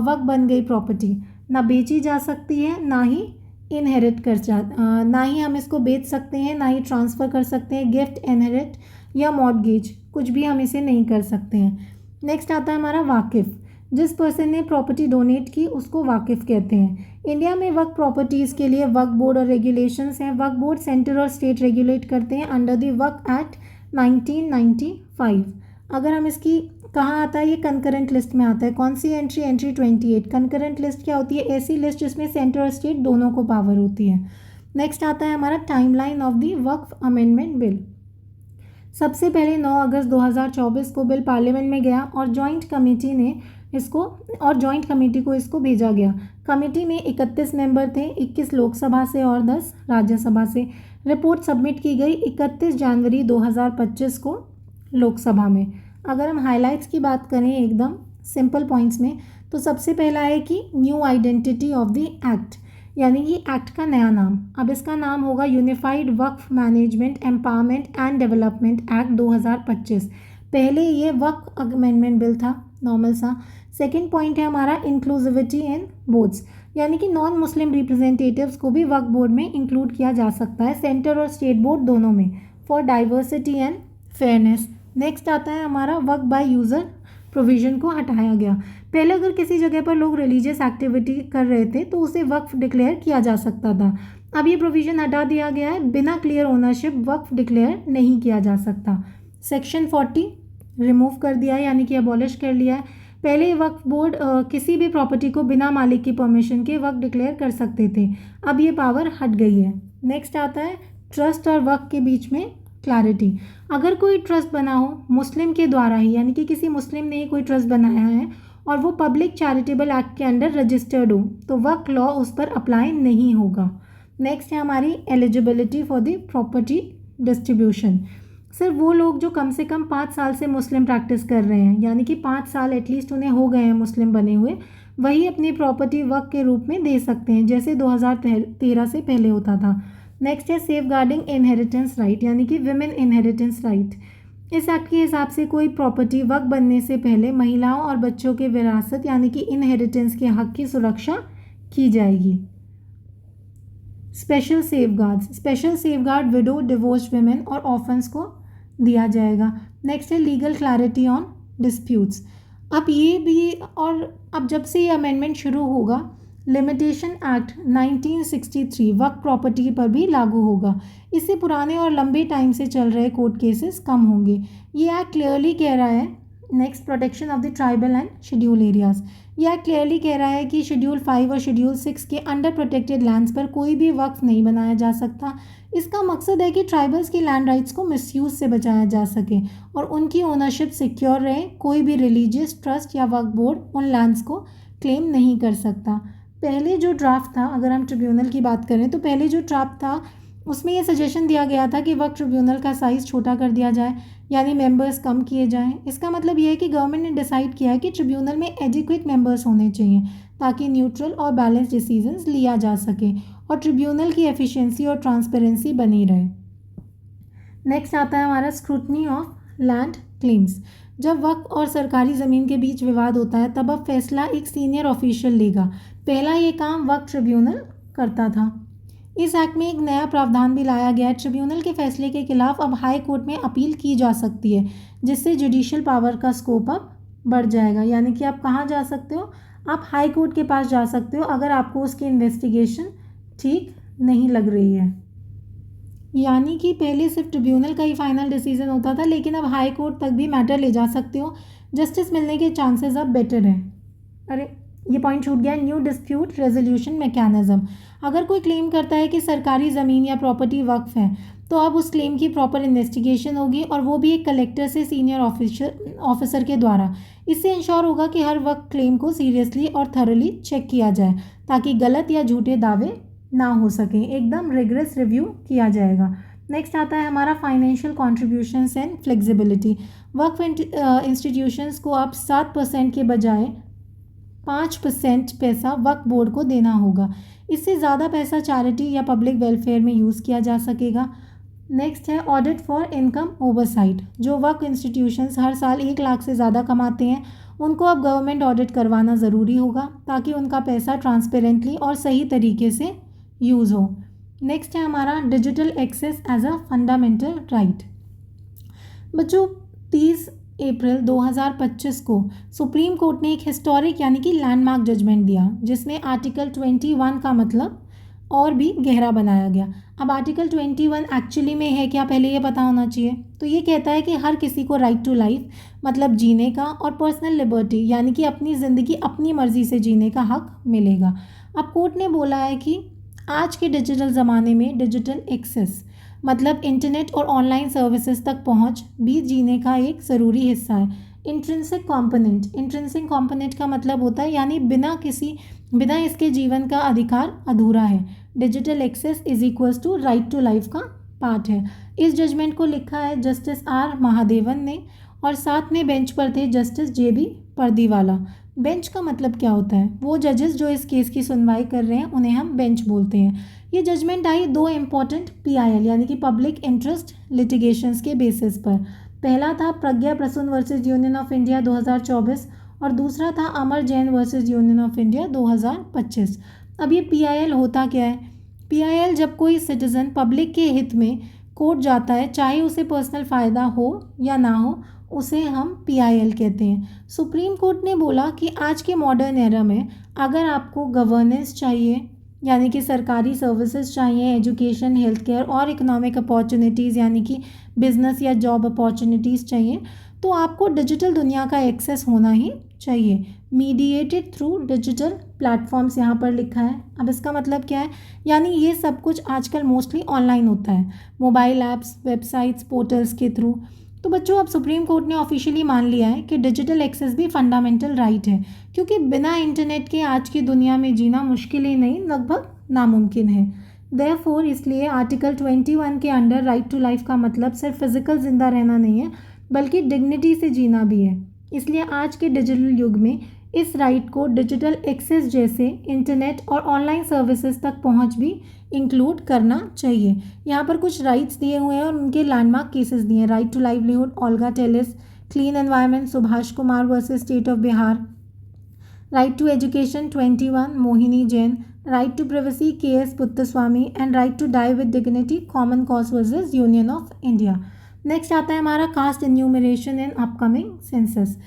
वक्फ बन गई प्रॉपर्टी, ना बेची जा सकती है, ना ही ना ही हम इसको बेच सकते हैं, ना ही ट्रांसफ़र कर सकते हैं, गिफ्ट, इनहेरिट या मॉर्गेज, कुछ भी हम इसे नहीं कर सकते हैं। नेक्स्ट आता है हमारा वाकिफ़। जिस पर्सन ने प्रॉपर्टी डोनेट की उसको वाकिफ़ कहते हैं। इंडिया में वक्फ प्रॉपर्टीज़ के लिए वक्फ बोर्ड और रेगुलेशंस हैं। वक्फ बोर्ड सेंटर और स्टेट रेगुलेट करते हैं अंडर द वक्फ एक्ट 1995। अगर हम इसकी कहाँ आता है? ये कंकरेंट लिस्ट में आता है। कौन सी एंट्री? एंट्री 28। कंकरेंट लिस्ट क्या होती है? ऐसी लिस्ट जिसमें सेंटर और स्टेट दोनों को पावर होती है। नेक्स्ट आता है हमारा timeline of the Waqf amendment bill. सबसे पहले 9 अगस्त 2024 को बिल पार्लियामेंट में गया और जॉइंट कमेटी को इसको भेजा गया। कमेटी में 31 मेंबर थे, 21 लोकसभा से और 10 राज्यसभा से। रिपोर्ट सबमिट की गई 31 जनवरी 2025 को लोकसभा में। अगर हम हाइलाइट्स की बात करें एकदम सिंपल पॉइंट्स में, तो सबसे पहला है कि new identity of the act, यानी कि एक्ट का नया नाम। अब इसका नाम होगा unified Waqf management empowerment and development act 2025। पहले ये वक्फ अमेंडमेंट बिल था, नॉर्मल सा। सेकंड पॉइंट है हमारा इंक्लूसिविटी इन बोर्ड्स, यानी कि नॉन मुस्लिम रिप्रेजेंटेटिव्स को भी वक्फ बोर्ड में इंक्लूड किया जा सकता है, सेंटर और स्टेट बोर्ड दोनों में, for diversity and fairness. Next आता है हमारा वक्फ बाय यूज़र प्रोविज़न को हटाया गया। पहले अगर किसी जगह पर लोग रिलीजियस एक्टिविटी कर रहे थे तो उसे वक्फ डिक्लेयर किया जा सकता था। अब ये प्रोविज़न हटा दिया गया है, बिना क्लियर ओनरशिप वक्फ डिक्लेयर नहीं किया जा सकता। सेक्शन 40 रिमूव कर दिया है, यानी कि अबॉलिश कर लिया है। पहले वक्फ बोर्ड किसी भी प्रॉपर्टी को बिना मालिक की परमिशन के वक्फ डिक्लेयर कर सकते थे, अब ये पावर हट गई है। नेक्स्ट आता है ट्रस्ट और वक्फ के बीच में क्लैरिटी। अगर कोई ट्रस्ट बना हो मुस्लिम के द्वारा ही, यानी कि किसी मुस्लिम ने ही कोई ट्रस्ट बनाया है और वो पब्लिक चैरिटेबल एक्ट के अंडर रजिस्टर्ड हो, तो वक्फ लॉ उस पर अप्लाई नहीं होगा। नेक्स्ट है हमारी eligibility for the property distribution. सिर्फ वो लोग जो कम से कम 5 साल से मुस्लिम प्रैक्टिस कर रहे हैं, यानी कि 5 साल एटलीस्ट उन्हें हो गए हैं मुस्लिम बने हुए, वही अपनी प्रॉपर्टी वक्फ के रूप में दे सकते हैं, जैसे 2013 से पहले होता था। नेक्स्ट है सेफ गार्डिंग इनहेरिटेंस राइट, यानी कि विमेन इनहेरिटेंस राइट। इस एक्ट के हिसाब से कोई प्रॉपर्टी वक्फ बनने से पहले महिलाओं और बच्चों के विरासत यानी कि इनहेरिटेंस के हक की सुरक्षा की जाएगी। Special safeguard window, divorced women और ऑर्फन्स को दिया जाएगा। नेक्स्ट है लीगल क्लैरिटी ऑन डिस्प्यूट्स। अब ये भी, और अब जब से ये अमेंडमेंट शुरू होगा, लिमिटेशन एक्ट 1963 वक्फ प्रॉपर्टी पर भी लागू होगा। इससे पुराने और लंबे टाइम से चल रहे कोर्ट केसेस कम होंगे। ये एक्ट क्लियरली कह रहा है, next protection of the tribal and schedule areas. यह एक्ट क्लियरली कह रहा है कि शेड्यूल 5 और शेड्यूल 6 के अंडर प्रोटेक्टेड लैंड्स पर कोई भी वक्फ नहीं बनाया जा सकता। इसका मकसद है कि ट्राइबल्स की लैंड राइट्स को मिसयूज से बचाया जा सके और उनकी ओनरशिप सिक्योर रहे। कोई भी रिलीजियस ट्रस्ट या वक्फ बोर्ड उन लैंड्स को क्लेम नहीं कर सकता। पहले जो ड्राफ्ट था, अगर हम ट्रिब्यूनल की बात करें तो पहले जो ड्राफ्ट था उसमें यह सजेशन दिया गया था कि वक्फ ट्रिब्यूनल का साइज़ छोटा कर दिया जाए, यानी मेंबर्स कम किए जाएं। इसका मतलब यह है कि गवर्नमेंट ने डिसाइड किया है कि ट्रिब्यूनल में एडिक्वेट मेंबर्स होने चाहिए ताकि न्यूट्रल और बैलेंस डिसीजंस लिया जा सके और ट्रिब्यूनल की एफिशिएंसी और ट्रांसपेरेंसी बनी रहे। नेक्स्ट आता है हमारा स्क्रूटनी ऑफ लैंड क्लेम्स। जब वक्फ और सरकारी ज़मीन के बीच विवाद होता है तब अब फैसला एक सीनियर ऑफिशियल लेगा। पहला ये काम वक्फ ट्रिब्यूनल करता था। इस एक्ट में एक नया प्रावधान भी लाया गया है। ट्रिब्यूनल के फैसले के खिलाफ अब हाई कोर्ट में अपील की जा सकती है, जिससे जुडिशियल पावर का स्कोप अब बढ़ जाएगा। यानी कि आप कहाँ जा सकते हो, आप हाई कोर्ट के पास जा सकते हो अगर आपको उसकी इन्वेस्टिगेशन ठीक नहीं लग रही है। यानी कि पहले सिर्फ ट्रिब्यूनल का ही फाइनल डिसीजन होता था, लेकिन अब हाई कोर्ट तक भी मैटर ले जा सकते हो। जस्टिस मिलने के चांसेस अब बेटर हैं। अरे ये पॉइंट छूट गया, न्यू डिस्प्यूट रेजोल्यूशन मैकेनिज्म। अगर कोई क्लेम करता है कि सरकारी ज़मीन या प्रॉपर्टी वक्फ है तो अब उस क्लेम की प्रॉपर इन्वेस्टिगेशन होगी, और वो भी एक कलेक्टर से सीनियर ऑफिसर के द्वारा। इससे इंश्योर होगा कि हर वक्त क्लेम को सीरियसली और थरोली चेक किया जाए ताकि गलत या झूठे दावे ना हो सकें। एकदम रिग्रेस रिव्यू किया जाएगा। नेक्स्ट आता है हमारा financial contributions and flexibility. Waqf institutions को अब 7% के बजाय 5% पैसा वक्फ बोर्ड को देना होगा। इससे ज़्यादा पैसा चैरिटी या पब्लिक वेलफेयर में यूज़ किया जा सकेगा। नेक्स्ट है ऑडिट फॉर इनकम ओवरसाइट। जो वक्फ इंस्टीट्यूशंस हर साल 1 लाख से ज़्यादा कमाते हैं उनको अब गवर्नमेंट ऑडिट करवाना ज़रूरी होगा ताकि उनका पैसा ट्रांसपेरेंटली और सही तरीके से यूज़ हो। नेक्स्ट है हमारा digital access as a fundamental right. बच्चों 30 अप्रैल 2025 को सुप्रीम कोर्ट ने एक हिस्टोरिक यानी कि लैंडमार्क जजमेंट दिया, जिसमें आर्टिकल 21 का मतलब और भी गहरा बनाया गया। अब आर्टिकल 21 एक्चुअली में है क्या, पहले ये पता होना चाहिए। तो ये कहता है कि हर किसी को राइट टू लाइफ मतलब जीने का, और पर्सनल लिबर्टी यानी कि अपनी ज़िंदगी अपनी मर्ज़ी से जीने का हक मिलेगा। अब कोर्ट ने बोला है कि आज के डिजिटल ज़माने में डिजिटल एक्सेस मतलब इंटरनेट और ऑनलाइन सर्विसेज तक पहुंच भी जीने का एक ज़रूरी हिस्सा है। इंट्रिंसिक कंपोनेंट का मतलब होता है यानी बिना इसके जीवन का अधिकार अधूरा है। Digital access is equals to right to life का पार्ट है। इस जजमेंट को लिखा है जस्टिस आर महादेवन ने, और साथ में बेंच पर थे जस्टिस JB पर्दीवाला। बेंच का मतलब क्या होता है, वो जजेस जो इस केस की सुनवाई कर रहे हैं उन्हें हम बेंच बोलते हैं। ये जजमेंट आई 2 इम्पॉर्टेंट PIL यानी कि पब्लिक इंटरेस्ट लिटिगेशंस के बेसिस पर। पहला था Pragya Prasun versus union of India 2024 और दूसरा था Amar Jain versus union of India 2025। अब ये PIL होता क्या है? PIL जब कोई सिटीज़न पब्लिक के हित में कोर्ट जाता है, चाहे उसे पर्सनल फ़ायदा हो या ना हो, उसे हम PIL कहते हैं। सुप्रीम कोर्ट ने बोला कि आज के मॉडर्न एरा में अगर आपको गवर्नेंस चाहिए यानी कि सरकारी सर्विसेज चाहिए, एजुकेशन, हेल्थ केयर और इकोनॉमिक अपॉर्चुनिटीज़ यानी कि बिजनेस या जॉब अपॉर्चुनिटीज़ चाहिए, तो आपको डिजिटल दुनिया का एक्सेस होना ही चाहिए, मीडिएटेड थ्रू डिजिटल प्लेटफॉर्म्स यहाँ पर लिखा है। अब इसका मतलब क्या है, यानी ये सब कुछ आजकल मोस्टली ऑनलाइन होता है, मोबाइल ऐप्स, वेबसाइट्स, पोर्टल्स के थ्रू। तो बच्चों अब सुप्रीम कोर्ट ने ऑफिशियली मान लिया है कि डिजिटल एक्सेस भी फंडामेंटल राइट है, क्योंकि बिना इंटरनेट के आज की दुनिया में जीना मुश्किल ही नहीं, लगभग नामुमकिन है। देयरफॉर इसलिए आर्टिकल 21 के अंडर राइट टू लाइफ का मतलब सिर्फ फिजिकल जिंदा रहना नहीं है, बल्कि डिग्निटी से जीना भी है। इसलिए आज के डिजिटल युग में इस राइट को डिजिटल एक्सेस जैसे इंटरनेट और ऑनलाइन सर्विसेज तक पहुंच भी इंक्लूड करना चाहिए। यहाँ पर कुछ राइट्स दिए हुए हैं और उनके लैंडमार्क केसेस दिए हैं। Right to livelihood Olga Tellis, clean environment Subhash Kumar versus state of Bihar, right to education 21 Mohini Jain, right to privacy KS Puttaswamy and right to die with dignity common cause versus union of India. Next आता है हमारा caste enumeration in upcoming census.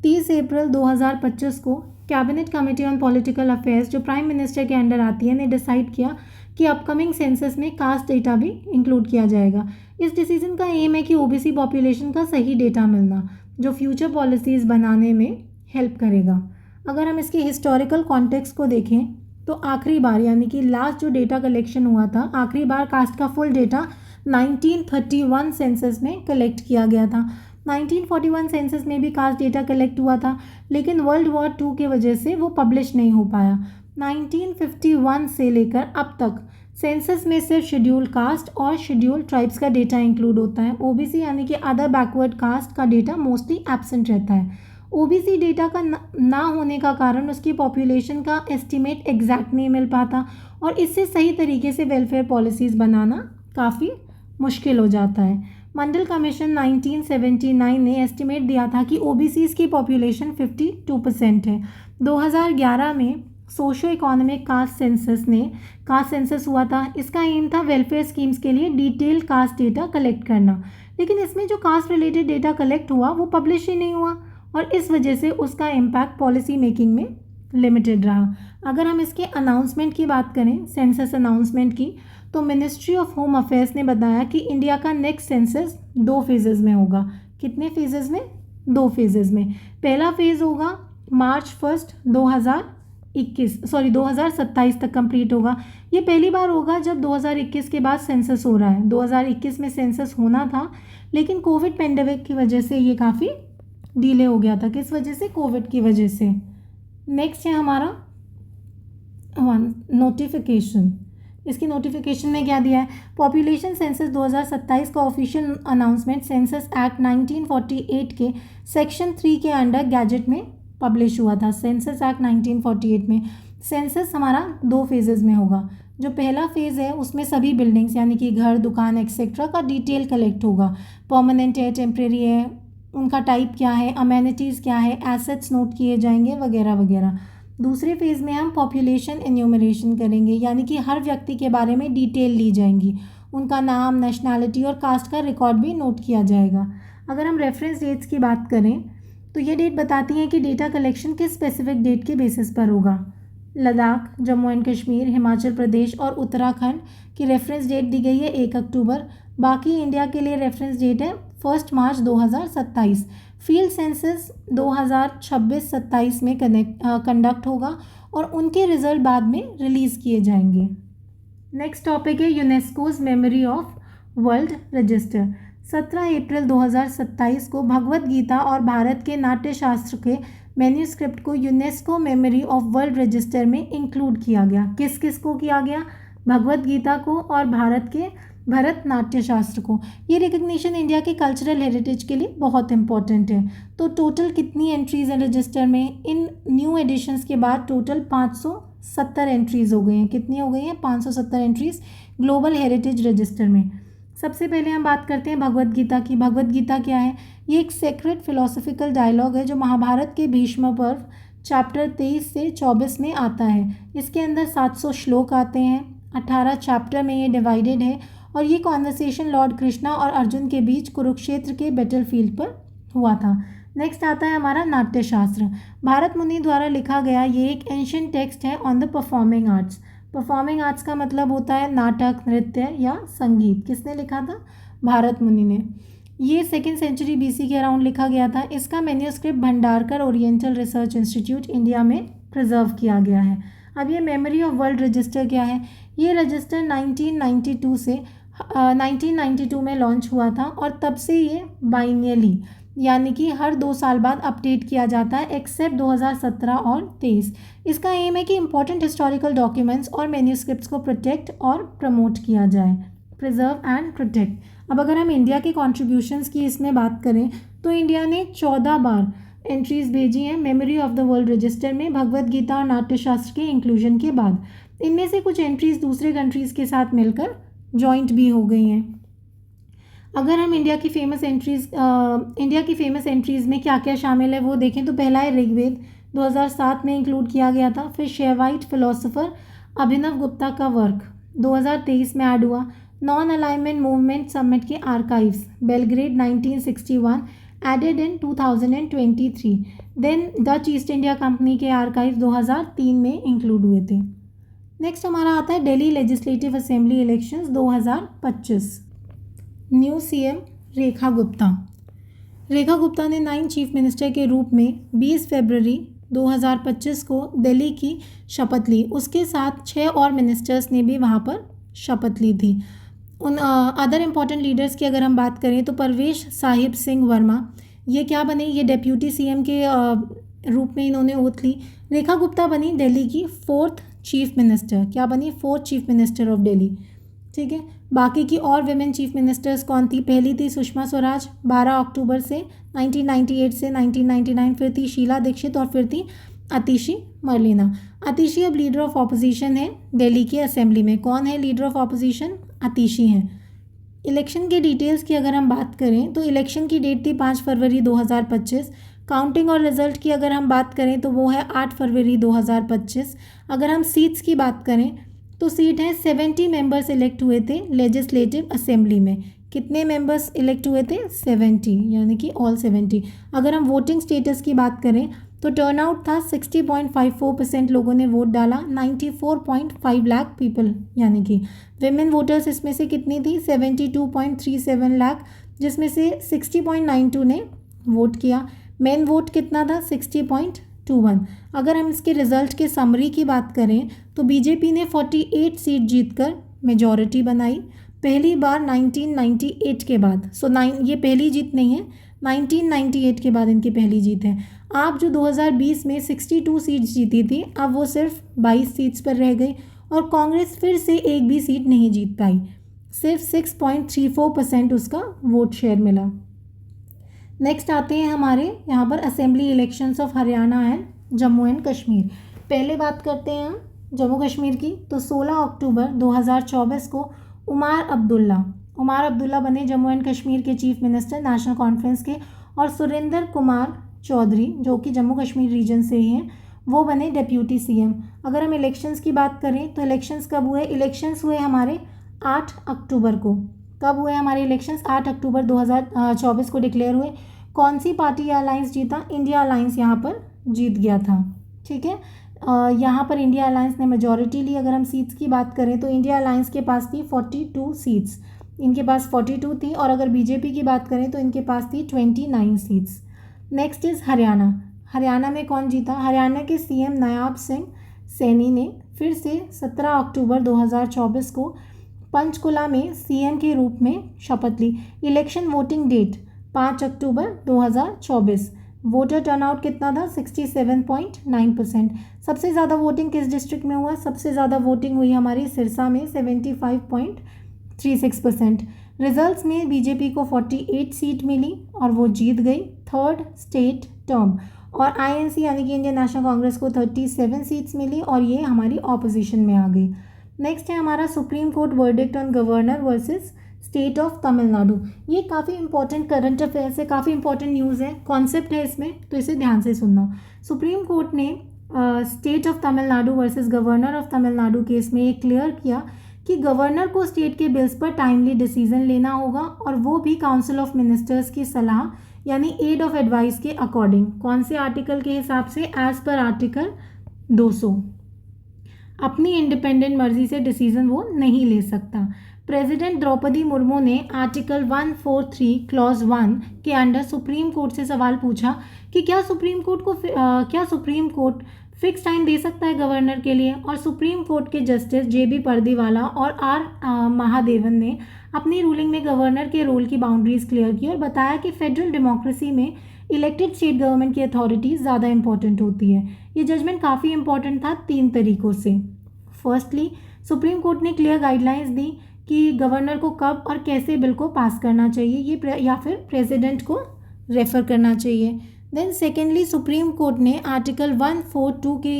30 अप्रैल 2025 को cabinet committee on political affairs जो prime minister के under आती है ने डिसाइड किया कि अपकमिंग सेंसस में कास्ट डेटा भी इंक्लूड किया जाएगा। इस डिसीजन का एम है कि ओबीसी पॉपुलेशन का सही डेटा मिलना जो फ्यूचर पॉलिसीज़ बनाने में हेल्प करेगा। अगर हम इसके हिस्टोरिकल कॉन्टेक्स्ट को देखें तो आखिरी बार यानी कि लास्ट जो डेटा कलेक्शन हुआ था, आखिरी बार कास्ट का फुल डेटा 1931 सेंसस में कलेक्ट किया गया था। 1941 सेंसस में भी कास्ट डेटा कलेक्ट हुआ था, लेकिन वर्ल्ड वॉर 2 के वजह से वो पब्लिश नहीं हो पाया। 1951 से लेकर अब तक सेंसस में सिर्फ शेड्यूल कास्ट और शेड्यूल ट्राइब्स का डेटा इंक्लूड होता है। ओबीसी यानी कि अदर बैकवर्ड कास्ट का डेटा मोस्टली एब्सेंट रहता है। ओबीसी डेटा का ना होने का कारण उसकी पॉपुलेशन का एस्टीमेट एग्जैक्ट नहीं मिल पाता और इससे सही तरीके से वेलफेयर पॉलिसीज़ बनाना काफ़ी मुश्किल हो जाता है। मंडल कमीशन 1979 ने एस्टीमेट दिया था कि ओबीसीज़ की पॉपुलेशन 52% है। 2011 में सोशो इकोनॉमिक कास्ट सेंसस हुआ था। इसका एम था वेलफेयर स्कीम्स के लिए डिटेल कास्ट डेटा कलेक्ट करना, लेकिन इसमें जो कास्ट रिलेटेड डेटा कलेक्ट हुआ वो पब्लिश ही नहीं हुआ और इस वजह से उसका इम्पैक्ट पॉलिसी मेकिंग में लिमिटेड रहा। अगर हम इसके अनाउंसमेंट की बात करें, सेंसस अनाउंसमेंट की, तो मिनिस्ट्री ऑफ होम अफेयर्स ने बताया कि इंडिया का नेक्स्ट सेंसस 2 फेजेज़ में होगा। कितने फेजेज़ में? 2 फेजेज़ में। पहला फेज़ होगा मार्च 1 2027 तक कंप्लीट होगा। ये पहली बार होगा जब 2021 के बाद सेंसस हो रहा है। 2021 में सेंसस होना था, लेकिन कोविड पेंडेमिक की वजह से ये काफ़ी डिले हो गया था। किस वजह से? कोविड की वजह से। नेक्स्ट है हमारा नोटिफिकेशन। इसकी नोटिफिकेशन में क्या दिया है? पॉपुलेशन सेंसस 2027 का ऑफिशियल अनाउंसमेंट सेंसस एक्ट 1948 के सेक्शन 3 के अंडर गैजेट में पब्लिश हुआ था। सेंसस एक्ट 1948 में सेंसस हमारा 2 फेजेज़ में होगा। जो पहला फेज़ है उसमें सभी बिल्डिंग्स यानी कि घर, दुकान एक्सेट्रा का डिटेल कलेक्ट होगा। परमानेंट है, टेम्प्रेरी है, उनका टाइप क्या है, अमेनिटीज़ क्या है, एसेट्स नोट किए जाएंगे वगैरह वगैरह। दूसरे फेज़ में हम पॉपुलेशन एन्यूमरेशन करेंगे यानी कि हर व्यक्ति के बारे में डिटेल ली जाएंगी, उनका नाम, नेशनैलिटी और कास्ट का रिकॉर्ड भी नोट किया जाएगा। अगर हम रेफरेंस डेट्स की बात करें तो ये डेट बताती हैं कि डेटा कलेक्शन किस स्पेसिफिक डेट के बेसिस पर होगा। लद्दाख, जम्मू एंड कश्मीर, हिमाचल प्रदेश और उत्तराखंड की रेफरेंस डेट दी गई है 1 अक्टूबर। बाकी इंडिया के लिए रेफरेंस डेट है 1 मार्च 2027। फील्ड सेंसस 2026-27 में कंडक्ट होगा और उनके रिजल्ट बाद में रिलीज़ किए जाएंगे। नेक्स्ट टॉपिक है UNESCO's memory of world register. 17 अप्रैल 2027 को भगवद गीता और भारत के नाट्यशास्त्र के मैन्यूस्क्रिप्ट को UNESCO memory of world register में इंक्लूड किया गया। किस किस को किया गया? भगवद गीता को और भारत के भरत नाट्यशास्त्र को। ये रिकग्निशन इंडिया के कल्चरल हेरिटेज के लिए बहुत इंपॉर्टेंट है। तो टोटल कितनी एंट्रीज हैं रजिस्टर में? इन न्यू एडिशंस के बाद टोटल 570 एंट्रीज़ हो गई हैं। कितनी हो गई हैं? 570 एंट्रीज़ ग्लोबल हेरिटेज रजिस्टर में। सबसे पहले हम बात करते हैं भगवद गीता की। भगवद गीता क्या है? ये एक सेक्रेड फिलोसफिकल डायलॉग है जो महाभारत के भीष्म पर्व चैप्टर 23 से 24 में आता है। इसके अंदर 700 श्लोक आते हैं। 18 चैप्टर में ये डिवाइडेड है और ये कॉन्वर्सेशन लॉर्ड कृष्णा और अर्जुन के बीच कुरुक्षेत्र के बैटलफील्ड पर हुआ था। नेक्स्ट आता है हमारा नाट्यशास्त्र। भारत मुनि द्वारा लिखा गया ये एक एंशिएंट टेक्स्ट है on the performing arts. Performing arts का मतलब होता है नाटक, नृत्य या संगीत। किसने लिखा था? भारत मुनि ने। ये 2nd सेंचुरी BC के अराउंड लिखा गया था। इसका manuscript Bhandarkar oriental research institute India में प्रिजर्व किया गया है। अब ये मेमोरी ऑफ वर्ल्ड रजिस्टर क्या है? ये रजिस्टर 1992 में लॉन्च हुआ था और तब से ये बाइनियली यानी कि हर 2 साल बाद अपडेट किया जाता है एक्सेप्ट 2017 और 23। इसका एम है कि इंपॉर्टेंट हिस्टोरिकल डॉक्यूमेंट्स और मैन्यूस्क्रिप्ट्स को प्रोटेक्ट और प्रमोट किया जाए। Preserve and protect. अब अगर हम इंडिया के कॉन्ट्रीब्यूशंस की इसमें बात करें तो इंडिया ने 14 बार एंट्रीज भेजी हैं memory of the world register में भगवत गीता और नाट्यशास्त्र के इंक्लूजन के बाद। इनमें से कुछ एंट्रीज दूसरे कंट्रीज़ के साथ मिलकर जॉइंट भी हो गई हैं। अगर हम इंडिया की फेमस एंट्रीज़ में क्या क्या शामिल है वो देखें तो पहला है ऋग्वेद, 2007 में इंक्लूड किया गया था। फिर शैवाइट फिलोसोफर अभिनव गुप्ता का वर्क 2023 में ऐड हुआ। नॉन अलाइनमेंट मूवमेंट समिट के archives Belgrade 1961 added in 2023। Then Dutch East India company के आर्काइव 2003 में इंक्लूड हुए थे। नेक्स्ट हमारा आता है Delhi legislative assembly elections 2025। New CM Rekha Gupta. Rekha Gupta ने 9 चीफ मिनिस्टर के रूप में 20 फरवरी 2025 को दिल्ली की शपथ ली। उसके साथ 6 और मिनिस्टर्स ने भी वहाँ पर शपथ ली थी। उन अदर इम्पॉर्टेंट लीडर्स की अगर हम बात करें तो परवेश साहिब सिंह वर्मा, ये क्या बने, ये डेप्यूटी सीएम के रूप में इन्होंने ओथ ली। रेखा गुप्ता बनी दिल्ली की 4th चीफ मिनिस्टर। क्या बनी? 4th chief minister of Delhi. ठीक है। बाकी की और विमेन चीफ मिनिस्टर्स कौन थी? पहली थी सुषमा स्वराज 12 अक्टूबर से 1998 से 1999। फिर थी शीला दीक्षित और फिर थी आतिशी मरलेना। आतिशी अब लीडर ऑफ ऑपोजिशन है दिल्ली की असेंबली में। कौन है लीडर ऑफ ऑपोजिशन? आतिशी हैं। इलेक्शन के डिटेल्स की अगर हम बात करें तो इलेक्शन की डेट थी 5 फरवरी 2025। काउंटिंग और रिजल्ट की अगर हम बात करें तो वो है 8 फरवरी 2025। अगर हम सीट्स की बात करें तो सीट है 70 मेंबर्स इलेक्ट हुए थे लेजिस्लेटिव असेंबली में। कितने मेंबर्स इलेक्ट हुए थे? 70, यानी कि ऑल 70। अगर हम वोटिंग स्टेटस की बात करें तो टर्नआउट था 60.54% लोगों ने वोट डाला। 94.5 लाख पीपल, यानी कि विमेन वोटर्स इसमें से कितनी थी? 72.37 लाख, जिसमें से 60.92 ने वोट किया। मेन वोट कितना था? 60.21। अगर हम इसके रिजल्ट के समरी की बात करें तो बीजेपी ने 48 सीट जीतकर मेजॉरिटी बनाई पहली बार 1998 के बाद। ये पहली जीत नहीं है, 1998 के बाद इनकी पहली जीत है। आप जो 2020 में 62 सीट्स जीती थी, अब वो सिर्फ 22 सीट्स पर रह गई और कांग्रेस फिर से एक भी सीट नहीं जीत पाई। सिर्फ 6.34% उसका वोट शेयर मिला। नेक्स्ट आते हैं हमारे यहाँ पर assembly elections of Haryana and Jammu and Kashmir. पहले बात करते हैं हम जम्मू कश्मीर की। तो 16 अक्टूबर 2024 को उमर अब्दुल्ला बने जम्मू एंड कश्मीर के चीफ मिनिस्टर नेशनल कॉन्फ्रेंस के, और सुरेंद्र कुमार चौधरी जो कि जम्मू कश्मीर रीजन से ही हैं वो बने डिप्यूटी सीएम। अगर हम इलेक्शंस की बात करें तो इलेक्शंस कब हुए? इलेक्शंस हुए हमारे 8 अक्टूबर को। कब हुए हमारे इलेक्शंस? 8 अक्टूबर 2024 को डिक्लेयर हुए। कौन सी पार्टी या अलायंस जीता? इंडिया अलायंस यहाँ पर जीत गया था। ठीक है। यहाँ पर इंडिया अलायंस ने मेजॉरिटी ली। अगर हम सीट्स की बात करें तो इंडिया अलायंस के पास थी 42 सीट्स, इनके पास 42 थी। और अगर बीजेपी की बात करें तो इनके पास थी 29 सीट्स। नेक्स्ट इज़ हरियाणा में कौन जीता? हरियाणा के सीएम नायाब सिंह सैनी ने फिर से 17 अक्टूबर 2024 को पंचकुला में सीएम के रूप में शपथ ली। इलेक्शन वोटिंग डेट 5 अक्टूबर 2024। वोटर टर्नआउट कितना था? 67.9%। सबसे ज़्यादा वोटिंग किस डिस्ट्रिक्ट में हुआ? सबसे ज़्यादा वोटिंग हुई हमारी सिरसा में 75.36%। रिजल्ट्स में बीजेपी को 48 सीट मिली और वो जीत गई 3rd स्टेट टर्म। और आईएनसी यानी कि इंडियन नेशनल कांग्रेस को 37 सीट्स मिली और ये हमारी ऑपोजिशन में आ गई। नेक्स्ट है हमारा supreme court verdict on governor versus state of Tamil Nadu. ये काफ़ी इंपॉर्टेंट करंट अफेयर्स है, काफ़ी इंपॉर्टेंट न्यूज़ है, कॉन्सेप्ट है इसमें, तो इसे ध्यान से सुनना। सुप्रीम कोर्ट ने state of Tamil Nadu versus governor of Tamil Nadu case में ये क्लियर किया कि गवर्नर को स्टेट के बिल्स पर टाइमली डिसीजन लेना होगा और वो भी काउंसिल ऑफ मिनिस्टर्स की सलाह यानी एड ऑफ एडवाइस के अकॉर्डिंग। कौन से आर्टिकल के हिसाब से? As per article 200। अपनी इंडिपेंडेंट मर्जी से डिसीजन वो नहीं ले सकता। प्रेसिडेंट द्रौपदी मुर्मू ने आर्टिकल 143 क्लॉज 1 के अंडर सुप्रीम कोर्ट से सवाल पूछा कि क्या सुप्रीम कोर्ट फिक्स टाइम दे सकता है गवर्नर के लिए। और सुप्रीम कोर्ट के जस्टिस JB पर्दीवाला और R महादेवन ने अपनी रूलिंग में गवर्नर के रोल की बाउंड्रीज क्लियर की और बताया कि फेडरल डेमोक्रेसी में इलेक्टेड स्टेट गवर्नमेंट की अथॉरिटीज़ ज़्यादा इंपॉर्टेंट होती है। ये जजमेंट काफ़ी इंपॉर्टेंट था 3 तरीक़ों से। फर्स्टली, सुप्रीम कोर्ट ने क्लियर गाइडलाइंस दी कि गवर्नर को कब और कैसे बिल को पास करना चाहिए, या फिर प्रेसिडेंट को रेफ़र करना चाहिए। देन सेकेंडली सुप्रीम कोर्ट ने आर्टिकल 142 के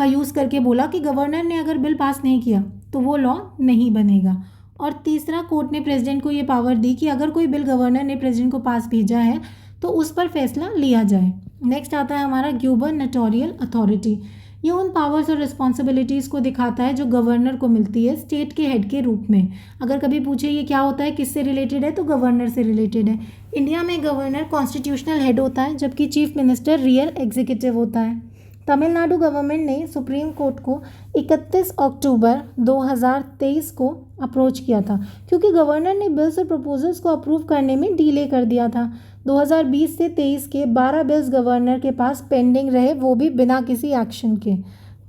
यूज़ करके बोला कि गवर्नर ने अगर बिल पास नहीं किया तो वो लॉ नहीं बनेगा। और तीसरा, कोर्ट ने प्रेसिडेंट को ये पावर दी कि अगर कोई बिल गवर्नर ने प्रेसिडेंट को पास भेजा है तो उस पर फैसला लिया जाए। नेक्स्ट आता है हमारा ग्यूबरनेटोरियल अथॉरिटी। ये उन पावर्स और रिस्पॉन्सिबिलिटीज़ को दिखाता है जो गवर्नर को मिलती है स्टेट के हेड के रूप में। अगर कभी पूछे ये क्या होता है, किससे रिलेटेड है, तो गवर्नर से रिलेटेड है। इंडिया में गवर्नर कॉन्स्टिट्यूशनल हेड होता है जबकि चीफ मिनिस्टर रियल एग्जीक्यूटिव होता है। तमिलनाडु गवर्नमेंट ने सुप्रीम कोर्ट को 31 अक्टूबर 2023 को अप्रोच किया था क्योंकि गवर्नर ने बिल्स और प्रपोजल्स को अप्रूव करने में डिले कर दिया था। 2020 से 23 के 12 बिल्स गवर्नर के पास पेंडिंग रहे, वो भी बिना किसी एक्शन के।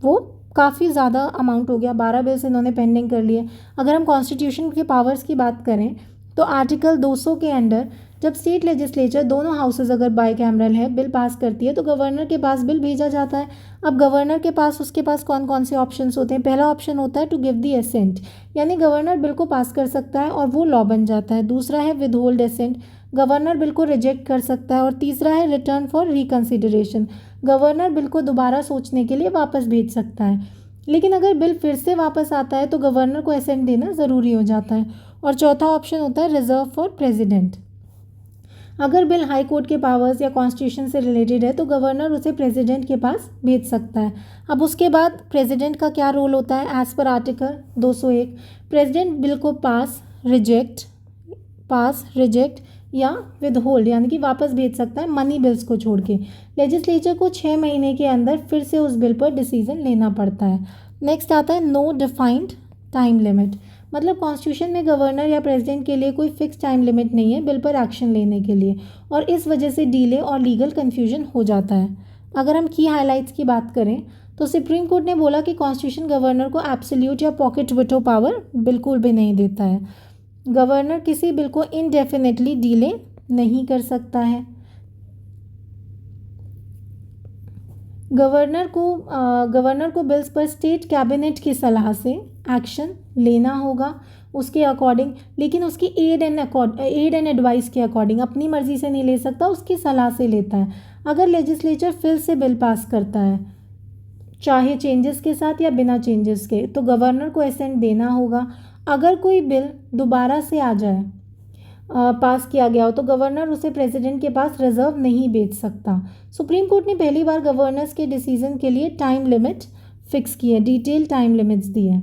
वो काफ़ी ज़्यादा अमाउंट हो गया, 12 बिल्स इन्होंने पेंडिंग कर लिए। अगर हम कॉन्स्टिट्यूशन के पावर्स की बात करें तो आर्टिकल 200 के अंडर जब स्टेट लेजिस्लेचर दोनों हाउसेज अगर बाईकैमरल है, बिल पास करती है तो गवर्नर के पास बिल भेजा जाता है। अब गवर्नर के पास उसके पास कौन कौन से ऑप्शंस होते हैं? पहला ऑप्शन होता है टू गिव दी एसेंट, यानी गवर्नर बिल को पास कर सकता है और वो लॉ बन जाता है। दूसरा है withhold assent, governor bill को रिजेक्ट कर सकता है। और तीसरा है return for reconsideration, governor bill को दोबारा सोचने के लिए वापस भेज सकता है। लेकिन अगर बिल फिर से वापस आता है तो गवर्नर को एसेंट देना ज़रूरी हो जाता है। और चौथा ऑप्शन होता है रिजर्व फॉर प्रेसिडेंट, अगर बिल हाई कोर्ट के पावर्स या कॉन्स्टिट्यूशन से रिलेटेड है तो गवर्नर उसे प्रेसिडेंट के पास भेज सकता है। अब उसके बाद प्रेसिडेंट का क्या रोल होता है? As per article 201 president bill को पास, रिजेक्ट या विद होल्ड यानी कि वापस भेज सकता है, मनी बिल्स को छोड़ के। लेजिस्लेचर को 6 महीने के अंदर फिर से उस बिल पर डिसीजन लेना पड़ता है। नेक्स्ट आता है नो डिफाइंड टाइम लिमिट, मतलब कॉन्स्टिट्यूशन में गवर्नर या प्रेसिडेंट के लिए कोई फिक्स टाइम लिमिट नहीं है बिल पर एक्शन लेने के लिए, और इस वजह से डिले और लीगल कन्फ्यूजन हो जाता है। अगर हम की हाइलाइट्स की बात करें तो सुप्रीम कोर्ट ने बोला कि कॉन्स्टिट्यूशन गवर्नर को एब्सोल्यूट या पॉकेट विटो पावर बिल्कुल भी नहीं देता है। गवर्नर किसी बिल को इनडेफिनेटली डिले नहीं कर सकता है। गवर्नर को बिल्स पर स्टेट कैबिनेट की सलाह से एक्शन लेना होगा उसके अकॉर्डिंग, लेकिन उसकी एड एंड एडवाइस के अकॉर्डिंग, अपनी मर्जी से नहीं ले सकता, उसकी सलाह से लेता है। अगर लेजिस्लेचर फिर से बिल पास करता है चाहे चेंजेस के साथ या बिना चेंजेस के, तो गवर्नर को एसेंट देना होगा। अगर कोई बिल दोबारा से आ जाए, पास किया गया हो, तो गवर्नर उसे प्रेसिडेंट के पास रिजर्व नहीं भेज सकता। सुप्रीम कोर्ट ने पहली बार गवर्नर्स के डिसीजन के लिए टाइम लिमिट फिक्स की है, डिटेल टाइम लिमिट्स दिए हैं।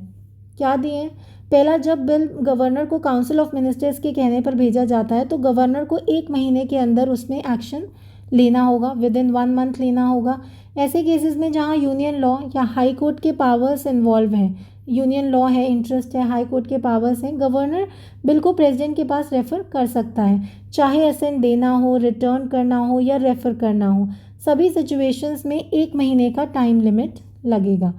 क्या दिए हैं? पहला, जब बिल गवर्नर को काउंसिल ऑफ मिनिस्टर्स के कहने पर भेजा जाता है तो गवर्नर को 1 महीने के अंदर उसमें एक्शन लेना होगा, विद इन 1 मंथ लेना होगा। ऐसे केसेस में जहां यूनियन लॉ या हाई कोर्ट के पावर्स इन्वॉल्व हैं, यूनियन लॉ है, इंटरेस्ट है, हाई कोर्ट के पावर्स हैं, गवर्नर बिल को प्रेसिडेंट के पास रेफर कर सकता है, चाहे असेंट देना हो, रिटर्न करना हो या रेफर करना हो। सभी सिचुएशंस में 1 महीने का टाइम लिमिट लगेगा।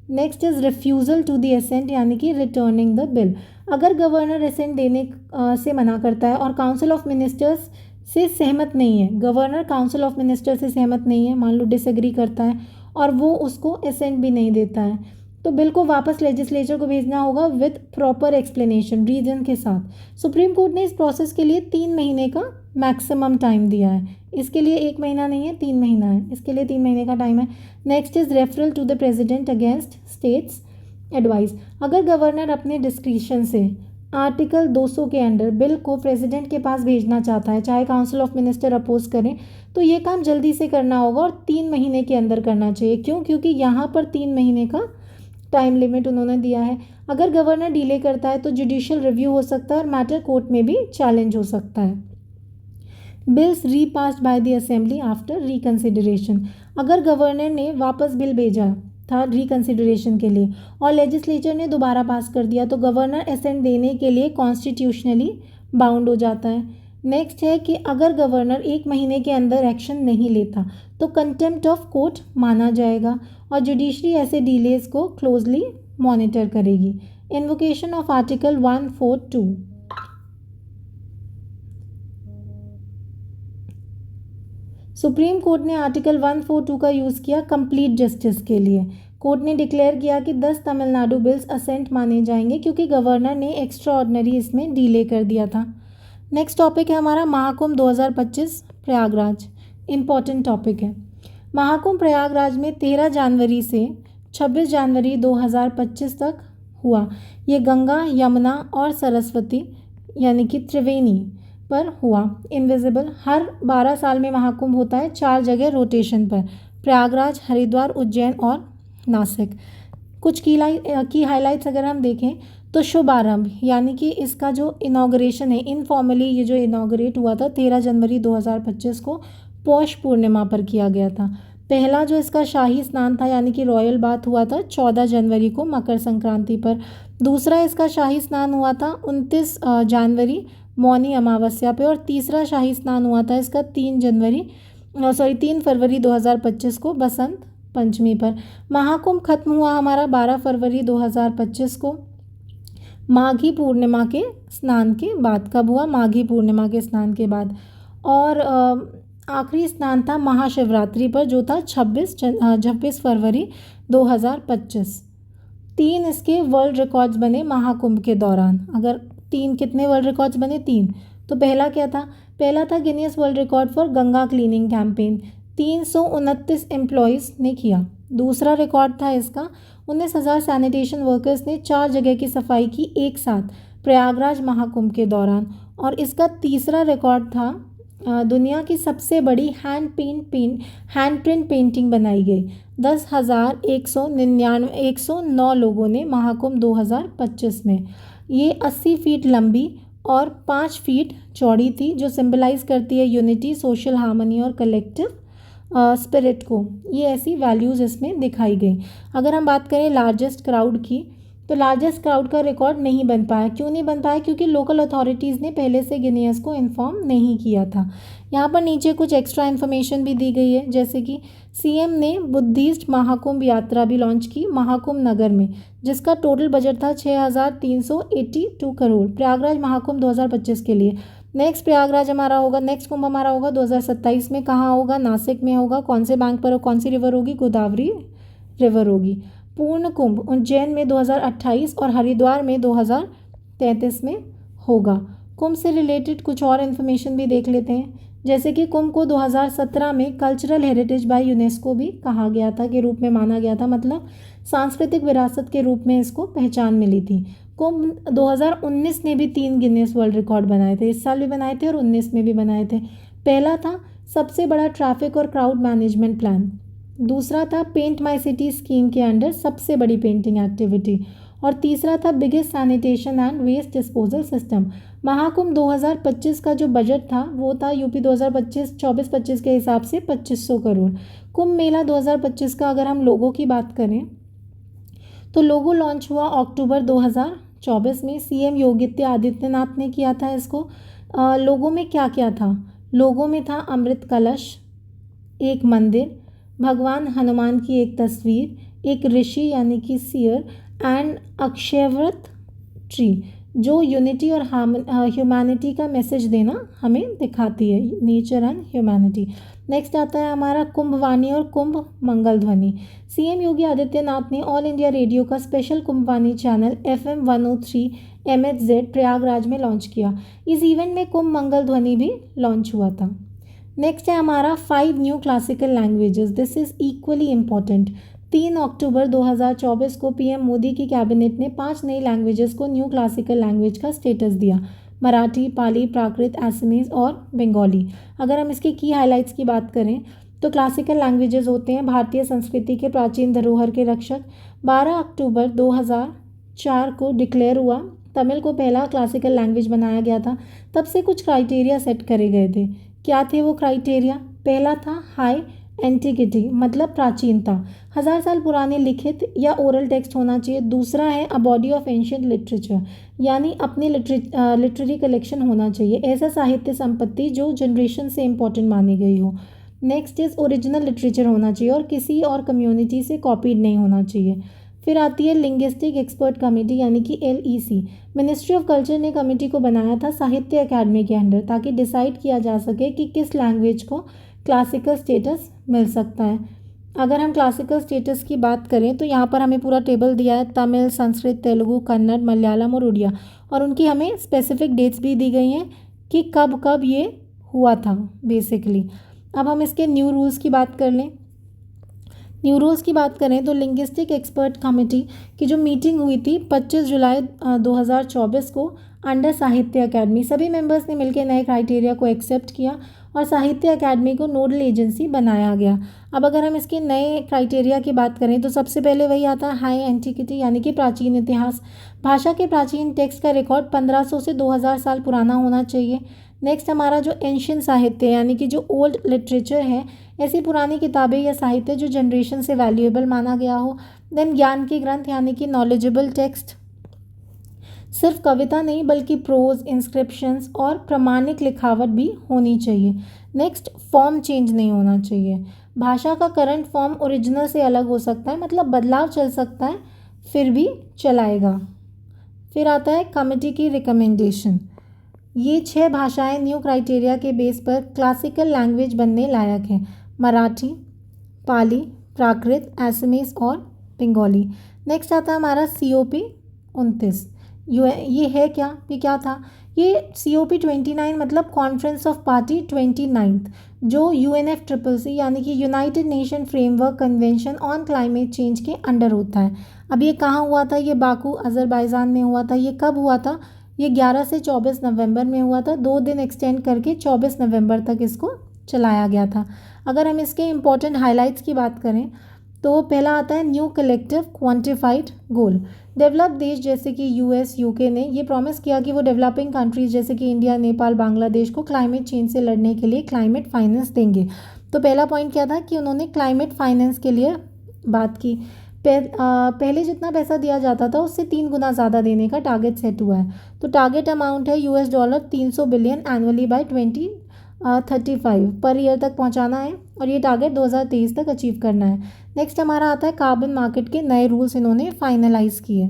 Next is refusal to the assent, यानी कि रिटर्निंग द बिल। अगर गवर्नर असेंट देने से मना करता है और काउंसिल ऑफ मिनिस्टर्स से सहमत नहीं है, गवर्नर काउंसिल ऑफ मिनिस्टर से सहमत नहीं है, मान लो डिसएग्री करता है और वो उसको असेंट भी नहीं देता है, तो बिल को वापस लेजिस्लेचर को भेजना होगा विद प्रॉपर एक्सप्लेनेशन, रीजन के साथ। सुप्रीम कोर्ट ने इस प्रोसेस के लिए 3 महीने का मैक्सिमम टाइम दिया है। इसके लिए 1 महीना नहीं है, 3 महीना है, इसके लिए 3 महीने का टाइम है। Next is referral to the president against state's advice. अगर गवर्नर अपने डिस्क्रिशन से आर्टिकल 200 के अंडर बिल को प्रेसिडेंट के पास भेजना चाहता है, चाहे काउंसिल ऑफ मिनिस्टर अपोज करें, तो ये काम जल्दी से करना होगा और 3 महीने के अंदर करना चाहिए। क्यों? क्योंकि यहाँ पर 3 महीने का टाइम लिमिट उन्होंने दिया है। अगर गवर्नर डिले करता है तो जुडिशियल रिव्यू हो सकता है और मैटर कोर्ट में भी चैलेंज हो सकता है। Bills repassed by the assembly after reconsideration. अगर गवर्नर ने वापस बिल भेजा था रिकन्सिडरेशन के लिए और लेजिस्लेचर ने दोबारा पास कर दिया तो गवर्नर असेंट देने के लिए कॉन्स्टिट्यूशनली बाउंड हो जाता है। नेक्स्ट है कि अगर गवर्नर 1 महीने के अंदर एक्शन नहीं लेता तो कंटेम्प्ट ऑफ कोर्ट माना जाएगा और जुडिशरी ऐसे डिलेज को क्लोजली मॉनिटर करेगी। Invocation of article 142। Supreme court ने आर्टिकल 142 का यूज़ किया कंप्लीट जस्टिस के लिए। कोर्ट ने डिक्लेयर किया कि 10 तमिलनाडु बिल्स असेंट माने जाएंगे क्योंकि गवर्नर ने एक्स्ट्रा ऑर्डिनरी इसमें डिले कर दिया था। नेक्स्ट टॉपिक है हमारा महाकुंभ 2025 प्रयागराज। इम्पॉर्टेंट टॉपिक है। महाकुंभ प्रयागराज में 13 जनवरी से 26 जनवरी 2025 तक हुआ। ये गंगा, यमुना और सरस्वती यानी कि त्रिवेणी पर हुआ। इनविजिबल, हर 12 साल में महाकुंभ होता है 4 जगह रोटेशन पर, प्रयागराज, हरिद्वार, उज्जैन और नासिक। कुछ की हाइलाइट्स अगर हम देखें तो शुभारंभ यानी कि इसका जो इनॉग्रेशन है, इनफॉर्मली ये जो इनॉग्रेट हुआ था 13 जनवरी 2025 को पौष पूर्णिमा पर किया गया था। पहला जो इसका शाही स्नान था यानी कि रॉयल बाथ हुआ था 14 जनवरी को मकर संक्रांति पर। दूसरा इसका शाही स्नान हुआ था 29 जनवरी मौनी अमावस्या पे, और तीसरा शाही स्नान हुआ था इसका 3 फरवरी 2025 को बसंत पंचमी पर। महाकुंभ खत्म हुआ हमारा 12 फरवरी 2025 को माघी पूर्णिमा के स्नान के बाद। कब हुआ? माघी पूर्णिमा के स्नान के बाद। और आखिरी स्नान था महाशिवरात्रि पर जो था 26 फरवरी 2025। 3 इसके वर्ल्ड रिकॉर्ड्स बने महाकुंभ के दौरान। अगर 3 कितने वर्ल्ड रिकॉर्ड्स बने? 3। तो पहला क्या था? पहला था Guinness world record for Ganga cleaning campaign, 329 employees ने किया। दूसरा रिकॉर्ड था इसका 19,000 सैनिटेशन वर्कर्स ने 4 जगह की सफाई की एक साथ प्रयागराज महाकुंभ के दौरान। और इसका तीसरा रिकॉर्ड था दुनिया की सबसे बड़ी हैंड प्रिंट पेंटिंग बनाई गई। 10,109 लोगों ने महाकुंभ 2025 में। ये 80 फीट लंबी और 5 फीट चौड़ी थी, जो सिंबलाइज करती है यूनिटी, सोशल हार्मनी और कलेक्टिव स्पिरिट को। ये ऐसी वैल्यूज़ इसमें दिखाई गई। अगर हम बात करें लार्जेस्ट क्राउड की, तो लार्जेस्ट क्राउड का रिकॉर्ड नहीं बन पाया। क्यों नहीं बन पाया? क्योंकि लोकल अथॉरिटीज़ ने पहले से गिनीज को इन्फॉर्म नहीं किया था। यहाँ पर नीचे कुछ एक्स्ट्रा इन्फॉर्मेशन भी दी गई है, जैसे कि सीएम ने बुद्धिस्ट महाकुंभ यात्रा भी लॉन्च की महाकुंभ नगर में, जिसका टोटल बजट था 6,382 करोड़ प्रयागराज महाकुंभ 2025 के लिए। नेक्स्ट कुंभ हमारा होगा 2027 में। कहाँ होगा? नासिक में होगा। कौन से बैंक पर और कौन सी रिवर होगी? गोदावरी रिवर होगी। पूर्ण कुंभ उज्जैन में 2028 और हरिद्वार में 2033 में होगा। कुंभ से रिलेटेड कुछ और इन्फॉर्मेशन भी देख लेते हैं, जैसे कि कुंभ को 2017 में कल्चरल हेरिटेज बाय यूनेस्को भी कहा गया था, के रूप में माना गया था, मतलब सांस्कृतिक विरासत के रूप में इसको पहचान मिली थी। कुंभ 2019 ने भी 3 गिनीज वर्ल्ड रिकॉर्ड बनाए थे। इस साल भी बनाए थे और 19 में भी बनाए थे। पहला था सबसे बड़ा ट्रैफिक और क्राउड मैनेजमेंट प्लान। दूसरा था पेंट माई सिटी स्कीम के अंडर सबसे बड़ी पेंटिंग एक्टिविटी। और तीसरा था biggest sanitation and waste disposal system. Mahakumbh 2025 का जो बजट था वो था यूपी 2024-25 के हिसाब से 2500 करोड़। कुंभ मेला 2025 का अगर हम लोगों की बात करें तो लोगो लॉन्च हुआ अक्टूबर 2024 में। सीएम योगी आदित्यनाथ ने किया था इसको। लोगों में क्या क्या था? लोगों में था अमृत कलश, एक मंदिर, भगवान हनुमान की एक तस्वीर, एक ऋषि यानी कि सीयर, एंड अक्षयव्रत ट्री, जो यूनिटी और ह्यूमैनिटी का मैसेज देना हमें दिखाती है, नेचर एंड ह्यूमैनिटी। नेक्स्ट आता है हमारा कुंभ वाणी और कुंभ मंगल ध्वनि। सीएम योगी आदित्यनाथ ने ऑल इंडिया रेडियो का स्पेशल कुंभ वाणी चैनल FM 103 MHZ प्रयागराज में लॉन्च किया। इस इवेंट में कुंभ मंगल ध्वनि भी लॉन्च हुआ था। नेक्स्ट है हमारा 5 new classical languages. This is equally important. 3 अक्टूबर 2024 को पीएम मोदी की कैबिनेट ने 5 नई लैंग्वेजेस को न्यू क्लासिकल लैंग्वेज का स्टेटस दिया। मराठी, पाली, प्राकृत, असमीज और बंगाली। अगर हम इसकी की हाइलाइट्स की बात करें तो क्लासिकल लैंग्वेजेस होते हैं भारतीय संस्कृति के प्राचीन धरोहर के रक्षक। 12 अक्टूबर 2004 को डिक्लेयर हुआ। तमिल को पहला क्लासिकल लैंग्वेज बनाया गया था। तब से कुछ क्राइटेरिया सेट करे गए थे। क्या थे वो क्राइटेरिया? पहला था हाई एंटिकिटी, मतलब प्राचीनता, 1000 साल पुराने लिखित या ओरल टेक्स्ट होना चाहिए। दूसरा है a body of ancient literature, यानी अपनी लिटरेरी कलेक्शन होना चाहिए, ऐसा साहित्य संपत्ति जो जनरेशन से इम्पोर्टेंट मानी गई हो। नेक्स्ट इज ओरिजिनल लिटरेचर होना चाहिए और किसी और कम्युनिटी से कॉपीड नहीं होना चाहिए। फिर आती है लिंग्विस्टिक एक्सपर्ट कमेटी यानी कि LEC। मिनिस्ट्री ऑफ कल्चर ने कमेटी को बनाया था साहित्य अकादमी के अंडर, ताकि डिसाइड किया जा सके कि किस लैंग्वेज को क्लासिकल स्टेटस मिल सकता है। अगर हम क्लासिकल स्टेटस की बात करें तो यहाँ पर हमें पूरा टेबल दिया है, तमिल, संस्कृत, तेलुगु, कन्नड़, मलयालम और उड़िया, और उनकी हमें स्पेसिफिक डेट्स भी दी गई हैं कि कब कब ये हुआ था बेसिकली। अब हम इसके न्यू रूल्स की बात कर लें। न्यू रूल्स की बात करें तो लिंग्विस्टिक एक्सपर्ट कमेटी की जो मीटिंग हुई थी 25 जुलाई 2024 को अंडर साहित्य अकेडमी, सभी मेंबर्स ने मिलकर नए क्राइटेरिया को एक्सेप्ट किया और साहित्य अकेडमी को नोडल एजेंसी बनाया गया। अब अगर हम इसके नए क्राइटेरिया की बात करें तो सबसे पहले वही आता है हाई एंटिक्विटी यानी कि प्राचीन इतिहास। भाषा के प्राचीन टेक्स्ट का रिकॉर्ड 1500 से 2000 साल पुराना होना चाहिए। नेक्स्ट हमारा जो एंशियंट साहित्य यानी कि जो ओल्ड लिटरेचर है, ऐसी पुरानी किताबें या साहित्य जो जनरेशन से वैल्यूएबल माना गया हो। देन ज्ञान के ग्रंथ यानी कि नॉलेजेबल टेक्स्ट, सिर्फ कविता नहीं बल्कि प्रोज, इंस्क्रिप्शंस और प्रमाणिक लिखावट भी होनी चाहिए। नेक्स्ट फॉर्म चेंज नहीं होना चाहिए। भाषा का करंट फॉर्म ओरिजिनल से अलग हो सकता है, मतलब बदलाव चल सकता है, फिर भी चलाएगा। फिर आता है कमेटी की रिकमेंडेशन। ये 6 भाषाएं न्यू क्राइटेरिया के बेस पर क्लासिकल लैंग्वेज बनने लायक हैं। मराठी, पाली, प्राकृत, असमीज और बंगाली। नेक्स्ट आता है हमारा COP 29। ये है क्या, ये क्या था? ये COP 29 मतलब कॉन्फ्रेंस ऑफ पार्टी 29th, जो UNFCCC यानी कि United nation framework convention on climate change के अंडर होता है। अब ये कहाँ हुआ था? ये बाकू अज़रबैजान में हुआ था। ये कब हुआ था? ये 11 से 24 नवंबर में हुआ था। 2 दिन एक्सटेंड करके 24 नवंबर तक इसको चलाया गया था। अगर हम इसके इम्पोर्टेंट हाइलाइट्स की बात करें तो पहला आता है न्यू कलेक्टिव क्वांटिफाइड गोल। डेवलप देश जैसे कि US, UK ने ये प्रॉमिस किया कि वो डेवलपिंग कंट्रीज जैसे कि इंडिया, नेपाल, बांग्लादेश को क्लाइमेट चेंज से लड़ने के लिए क्लाइमेट फाइनेंस देंगे। तो पहला पॉइंट क्या था कि उन्होंने क्लाइमेट फाइनेंस के लिए बात की। पहले जितना पैसा दिया जाता था उससे 3 गुना ज़्यादा देने का टारगेट सेट हुआ है। तो टारगेट अमाउंट है $300 billion annually bye 2035 per year तक पहुंचाना है और ये टारगेट 2023 तक अचीव करना है। नेक्स्ट हमारा आता है कार्बन मार्केट के नए रूल्स इन्होंने फाइनलाइज किए।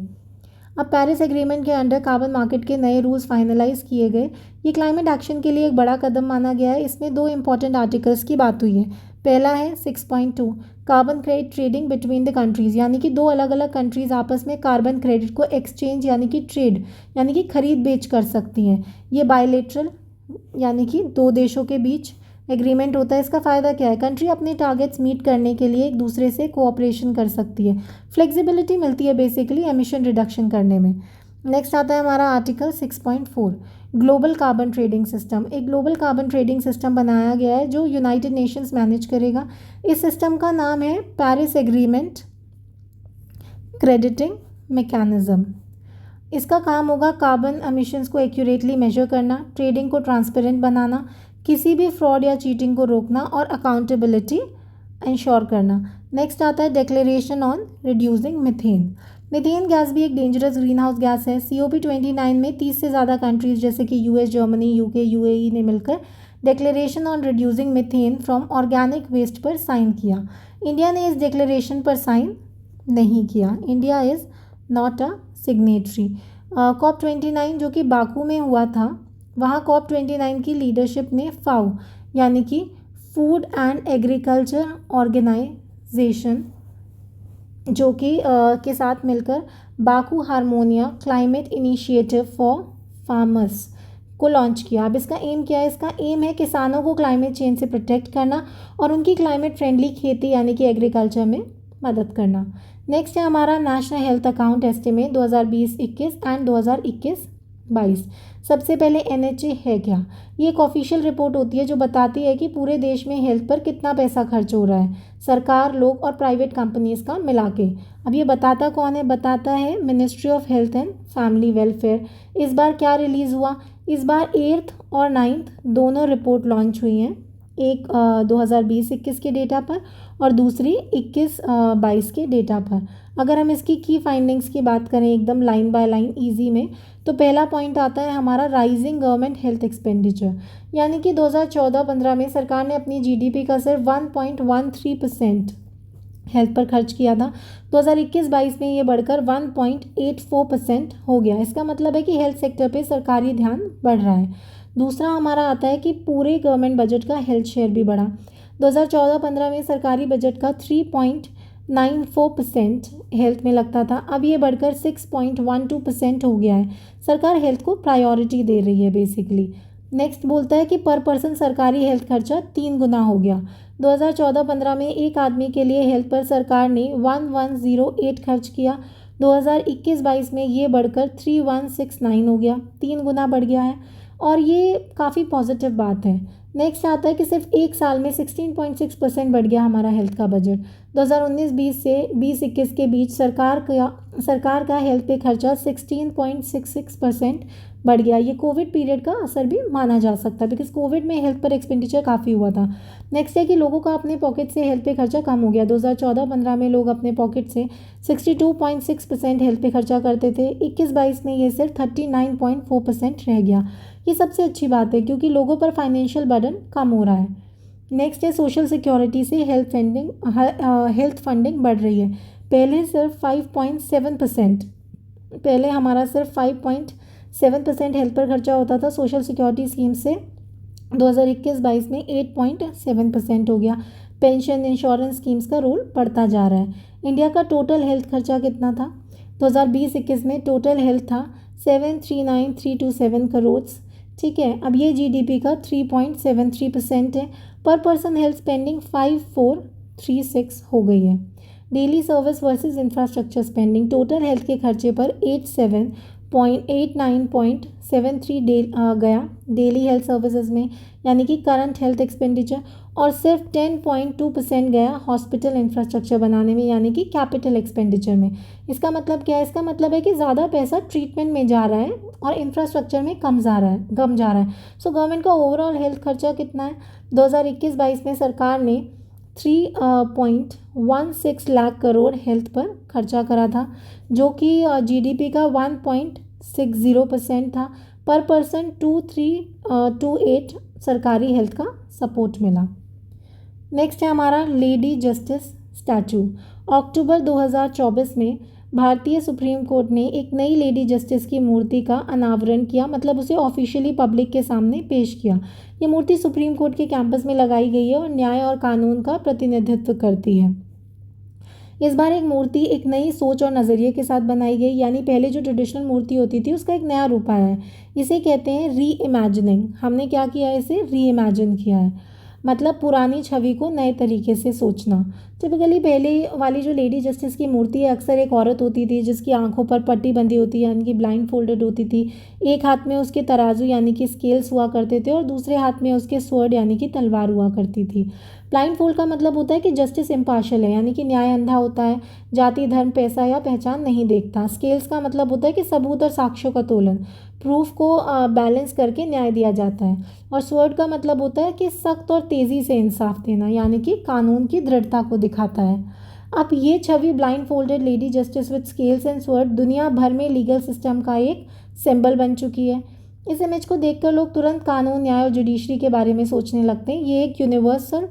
अब पेरिस एग्रीमेंट के अंडर कार्बन मार्केट के नए रूल्स फाइनलाइज किए गए। ये क्लाइमेट एक्शन के लिए एक बड़ा कदम माना गया है। इसमें 2 इंपॉर्टेंट आर्टिकल्स की बात हुई है। पहला है 6.2 carbon credit trading between the countries, यानी कि 2 अलग अलग कंट्रीज़ आपस में कार्बन क्रेडिट को एक्सचेंज यानी कि ट्रेड यानी कि खरीद बेच कर सकती हैं। ये बायलेटरल यानी कि 2 देशों के बीच एग्रीमेंट होता है। इसका फ़ायदा क्या है? कंट्री अपने टारगेट्स मीट करने के लिए एक दूसरे से कोऑपरेशन कर सकती है। फ्लेक्सिबिलिटी मिलती है बेसिकली एमिशन रिडक्शन करने में। नेक्स्ट आता है हमारा article 6.4 global carbon trading system. एक ग्लोबल कार्बन ट्रेडिंग सिस्टम बनाया गया है जो यूनाइटेड नेशंस मैनेज करेगा। इस सिस्टम का नाम है पेरिस एग्रीमेंट क्रेडिटिंग मैकेनिज्म। इसका काम होगा कार्बन एमिशंस को एक्यूरेटली मेजर करना, ट्रेडिंग को ट्रांसपेरेंट बनाना, किसी भी फ्रॉड या चीटिंग को रोकना और अकाउंटेबिलिटी इंश्योर करना। नेक्स्ट आता है declaration on reducing methane. Methane gas भी एक डेंजरस ग्रीन हाउस गैस है। COP 29 में 30 से ज़्यादा कंट्रीज जैसे कि US, जर्मनी, UK, UAE ने मिलकर declaration on reducing methane from organic waste पर साइन किया। इंडिया ने इस डिक्लेरेशन पर साइन नहीं किया। India is not a signatory. COP 29 जो कि बाकू में हुआ था, वहाँ COP 29 की लीडरशिप ने FAO यानी कि फूड एंड एग्रीकल्चर ऑर्गेनाइजेशन जो कि के साथ मिलकर Baku harmonium climate initiative for farmers को लॉन्च किया। अब इसका एम क्या है? इसका एम है किसानों को क्लाइमेट चेंज से प्रोटेक्ट करना और उनकी क्लाइमेट फ्रेंडली खेती यानी कि एग्रीकल्चर में मदद करना। नेक्स्ट है हमारा national health account estimate 2020-21 and 2021-22। सबसे पहले NHA है क्या? ये एक ऑफिशियल रिपोर्ट होती है जो बताती है कि पूरे देश में हेल्थ पर कितना पैसा खर्च हो रहा है, सरकार, लोग और प्राइवेट कंपनीज का मिला के। अब ये बताता कौन है? बताता है ministry of health and family welfare. इस बार क्या रिलीज़ हुआ? इस बार 8th और 9th दोनों रिपोर्ट लॉन्च हुई हैं। एक 2020-21 के डेटा पर और दूसरी 21-22 के डेटा पर। अगर हम इसकी की फाइंडिंग्स की बात करें एकदम लाइन बाय लाइन इजी में, तो पहला पॉइंट आता है हमारा राइजिंग गवर्नमेंट हेल्थ एक्सपेंडिचर, यानी कि 2014-15 में सरकार ने अपनी GDP का सिर्फ 1.13% हेल्थ पर खर्च किया था। 2021-22 में ये बढ़कर 1.84% हो गया। इसका मतलब है कि हेल्थ सेक्टर पे सरकारी ध्यान बढ़ रहा है। दूसरा हमारा आता है कि पूरे गवर्नमेंट बजट का हेल्थ शेयर भी बढ़ा। 2014-15 में सरकारी बजट का 3.94% हेल्थ में लगता था, अब ये बढ़कर 6.12% हो गया है। सरकार हेल्थ को प्रायोरिटी दे रही है बेसिकली। नेक्स्ट बोलता है कि पर पर्सन सरकारी हेल्थ खर्चा 3 गुना हो गया। 2014-15 में एक आदमी के लिए हेल्थ पर सरकार ने 1108 खर्च किया। 2021-22 में ये बढ़कर 3169 हो गया, 3 गुना बढ़ गया है और ये काफ़ी पॉजिटिव बात है। नेक्स्ट आता है कि सिर्फ एक साल में 16.6% बढ़ गया हमारा हेल्थ का बजट। 2019-20 से 20-21 के बीच सरकार का हेल्थ पे खर्चा 16.66% बढ़ गया। ये कोविड पीरियड का असर भी माना जा सकता है, बिकॉज कोविड में हेल्थ पर एक्सपेंडिचर काफ़ी हुआ था। नेक्स्ट है कि लोगों का अपने पॉकेट से हेल्थ पे खर्चा कम हो गया। 2014-15 में लोग अपने पॉकेट से 62.6% हेल्थ पे खर्चा करते थे। 21-22 में ये सिर्फ 39.4% रह गया। ये सबसे अच्छी बात है क्योंकि लोगों पर फाइनेंशियल बर्डन कम हो रहा है। नेक्स्ट है सोशल सिक्योरिटी से हेल्थ फंडिंग बढ़ रही है। पहले हमारा सिर्फ 5.7% हेल्थ पर खर्चा होता था सोशल सिक्योरिटी स्कीम से। 2021-22 में 8.7% हो गया। पेंशन इंश्योरेंस स्कीम्स का रोल बढ़ता जा रहा है। इंडिया का टोटल हेल्थ खर्चा कितना था? 2020-21 में टोटल हेल्थ था 739,327 करोड़। ठीक है, अब ये जीडीपी का 3.73% है। पर पर्सन हेल्थ स्पेंडिंग 5436 हो गई है। Daily service versus infrastructure spending, total health के खर्चे पर 89.73 गया डेली हेल्थ सर्विसेज में, यानी कि करंट हेल्थ एक्सपेंडिचर, और सिर्फ 10.2% गया हॉस्पिटल इंफ्रास्ट्रक्चर बनाने में, यानी कि कैपिटल एक्सपेंडिचर में। इसका मतलब क्या है? इसका मतलब है कि ज़्यादा पैसा ट्रीटमेंट में जा रहा है और इंफ्रास्ट्रक्चर में कम जा रहा है। सो गवर्नमेंट का ओवरऑल हेल्थ खर्चा कितना है? 2021-22 में सरकार ने 3.16 लाख करोड़ हेल्थ पर खर्चा करा था, जो कि जीडीपी का 1.60% था। पर पर्सन 2328 सरकारी हेल्थ का सपोर्ट मिला। नेक्स्ट है हमारा लेडी जस्टिस स्टैचू। अक्टूबर 2024 में भारतीय सुप्रीम कोर्ट ने एक नई लेडी जस्टिस की मूर्ति का अनावरण किया, मतलब उसे ऑफिशियली पब्लिक के सामने पेश किया। ये मूर्ति सुप्रीम कोर्ट के कैंपस में लगाई गई है और न्याय और कानून का प्रतिनिधित्व करती है। इस बार एक मूर्ति एक नई सोच और नज़रिए के साथ बनाई गई, यानी पहले जो ट्रेडिशनल मूर्ति होती थी उसका एक नया रूप आया है। इसे कहते हैं री इमेजिनिंग। हमने क्या किया है? इसे री इमेजिन किया है, मतलब पुरानी छवि को नए तरीके से सोचना। टिपिकली पहले वाली जो लेडी जस्टिस की मूर्ति है अक्सर एक औरत होती थी जिसकी आंखों पर पट्टी बंधी होती है, यानी कि ब्लाइंड फोल्डेड होती थी। एक हाथ में उसके तराजू यानी कि स्केल्स हुआ करते थे और दूसरे हाथ में उसके स्वॉर्ड यानी कि तलवार हुआ करती थी। ब्लाइंड फोल्ड का मतलब होता है कि जस्टिस इम्पार्शियल है, यानी कि न्याय अंधा होता है, जाति धर्म पैसा या पहचान नहीं देखता। स्केल्स का मतलब होता है कि सबूत और साक्ष्यों का तोलन, प्रूफ को बैलेंस करके न्याय दिया जाता है। और स्वर्ड का मतलब होता है कि सख्त और तेज़ी से इंसाफ देना, यानी कि कानून की दृढ़ता को दिखाता है। अब ये छवि blindfolded lady justice with scales and sword दुनिया भर में लीगल सिस्टम का एक सिंबल बन चुकी है। इस इमेज को देखकर लोग तुरंत कानून, न्याय और जुडिशरी के बारे में सोचने लगते हैं। ये एक यूनिवर्सल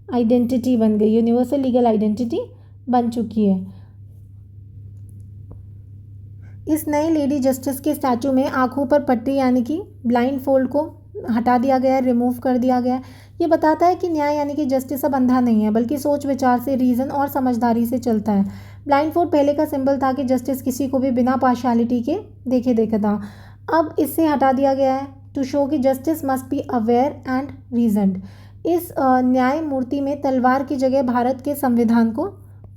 आइडेंटिटी बन गई, यूनिवर्सल लीगल आइडेंटिटी बन चुकी है। इस नए लेडी जस्टिस के स्टैचू में आंखों पर पट्टी यानी कि ब्लाइंड फोल्ड को हटा दिया गया है, रिमूव कर दिया गया है। ये बताता है कि न्याय यानी कि जस्टिस अब अंधा नहीं है, बल्कि सोच विचार से, रीज़न और समझदारी से चलता है। ब्लाइंड फोल्ड पहले का सिंबल था कि जस्टिस किसी को भी बिना पार्शियलिटी के देखे देखता। अब इससे हटा दिया गया है टू शो कि justice must be aware and reasoned. इस न्याय मूर्ति में तलवार की जगह भारत के संविधान को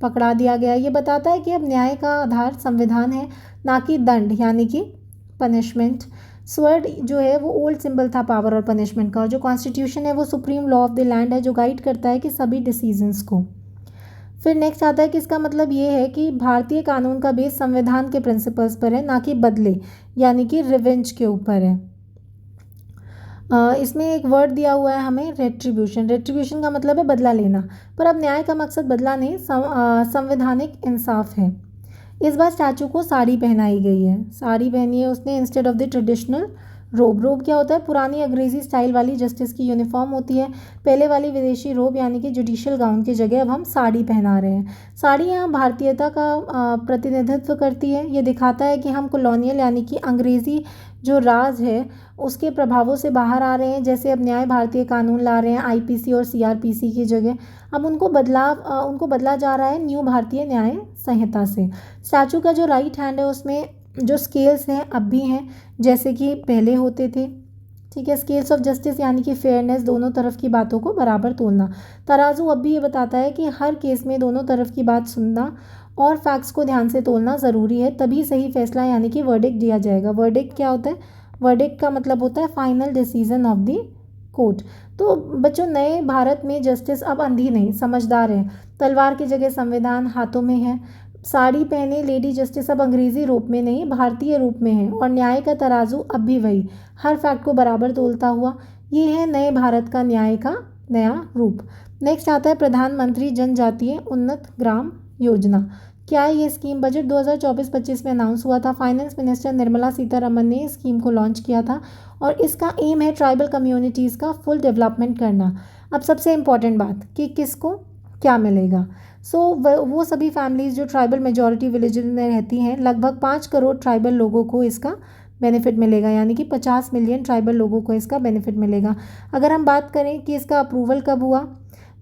पकड़ा दिया गया है। ये बताता है कि अब न्याय का आधार संविधान है, ना कि दंड यानी कि पनिशमेंट। स्वर्ड जो है वो ओल्ड सिंबल था पावर और पनिशमेंट का, और जो कॉन्स्टिट्यूशन है वो supreme law of the land है, जो गाइड करता है कि सभी डिसीजंस को। फिर नेक्स्ट आता है कि इसका मतलब ये है कि भारतीय कानून का बेस संविधान के प्रिंसिपल्स पर है, ना कि बदले यानी कि रिवेंज के ऊपर है। इसमें एक वर्ड दिया हुआ है हमें, रेट्रीब्यूशन। रेट्रीब्यूशन का मतलब है बदला लेना, पर अब न्याय का मकसद बदला नहीं, संवैधानिक इंसाफ है। इस बार स्टैचू को साड़ी पहनाई गई है, साड़ी पहनी है उसने इंस्टेड ऑफ द ट्रेडिशनल रोब। रोब क्या होता है? पुरानी अंग्रेजी स्टाइल वाली जस्टिस की यूनिफॉर्म होती है। पहले वाली विदेशी रोब यानी कि जुडिशियल गाउन की जगह अब हम साड़ी पहना रहे हैं। साड़ी यहाँ भारतीयता का प्रतिनिधित्व करती है। ये दिखाता है कि हम कॉलोनियल यानी कि अंग्रेज़ी जो राज है उसके प्रभावों से बाहर आ रहे हैं। जैसे अब न्याय भारतीय कानून ला रहे हैं आईपीसी और सीआरपीसी की जगह, अब उनको बदला जा रहा है न्यू भारतीय न्याय संहिता से। स्टैचू का जो राइट हैंड है उसमें जो स्केल्स हैं अब भी हैं जैसे कि पहले होते थे। ठीक है। स्केल्स ऑफ जस्टिस यानी कि फेयरनेस, दोनों तरफ की बातों को बराबर तोलना। तराजू अब भी ये बताता है कि हर केस में दोनों तरफ की बात सुनना और फैक्ट्स को ध्यान से तोलना ज़रूरी है, तभी सही फैसला यानी कि वर्डिक्ट दिया जाएगा। वर्डिक्ट क्या होता है? वर्डिक्ट का मतलब होता है final decision of the court. तो बच्चों, नए भारत में जस्टिस अब अंधी नहीं, समझदार है। तलवार की जगह संविधान हाथों में है। साड़ी पहने लेडी जस्टिस अब अंग्रेजी रूप में नहीं, भारतीय रूप में है। और न्याय का तराजू अब भी वही, हर फैक्ट को बराबर तोलता हुआ। ये है नए भारत का न्याय का नया रूप। नेक्स्ट आता है प्रधानमंत्री जनजातीय उन्नत ग्राम योजना। क्या है ये स्कीम? बजट 2024-25 में अनाउंस हुआ था। फाइनेंस मिनिस्टर निर्मला सीतारमन ने इस स्कीम को लॉन्च किया था और इसका एम है ट्राइबल कम्युनिटीज़ का फुल डेवलपमेंट करना। अब सबसे इम्पॉर्टेंट बात कि किसको क्या मिलेगा। वो सभी फैमिलीज़ जो ट्राइबल मेजॉरिटी विलेज में रहती हैं, लगभग 5 करोड़ ट्राइबल लोगों को इसका बेनिफिट मिलेगा, यानी कि 50 मिलियन ट्राइबल लोगों को इसका बेनिफिट मिलेगा। अगर हम बात करें कि इसका अप्रूवल कब हुआ,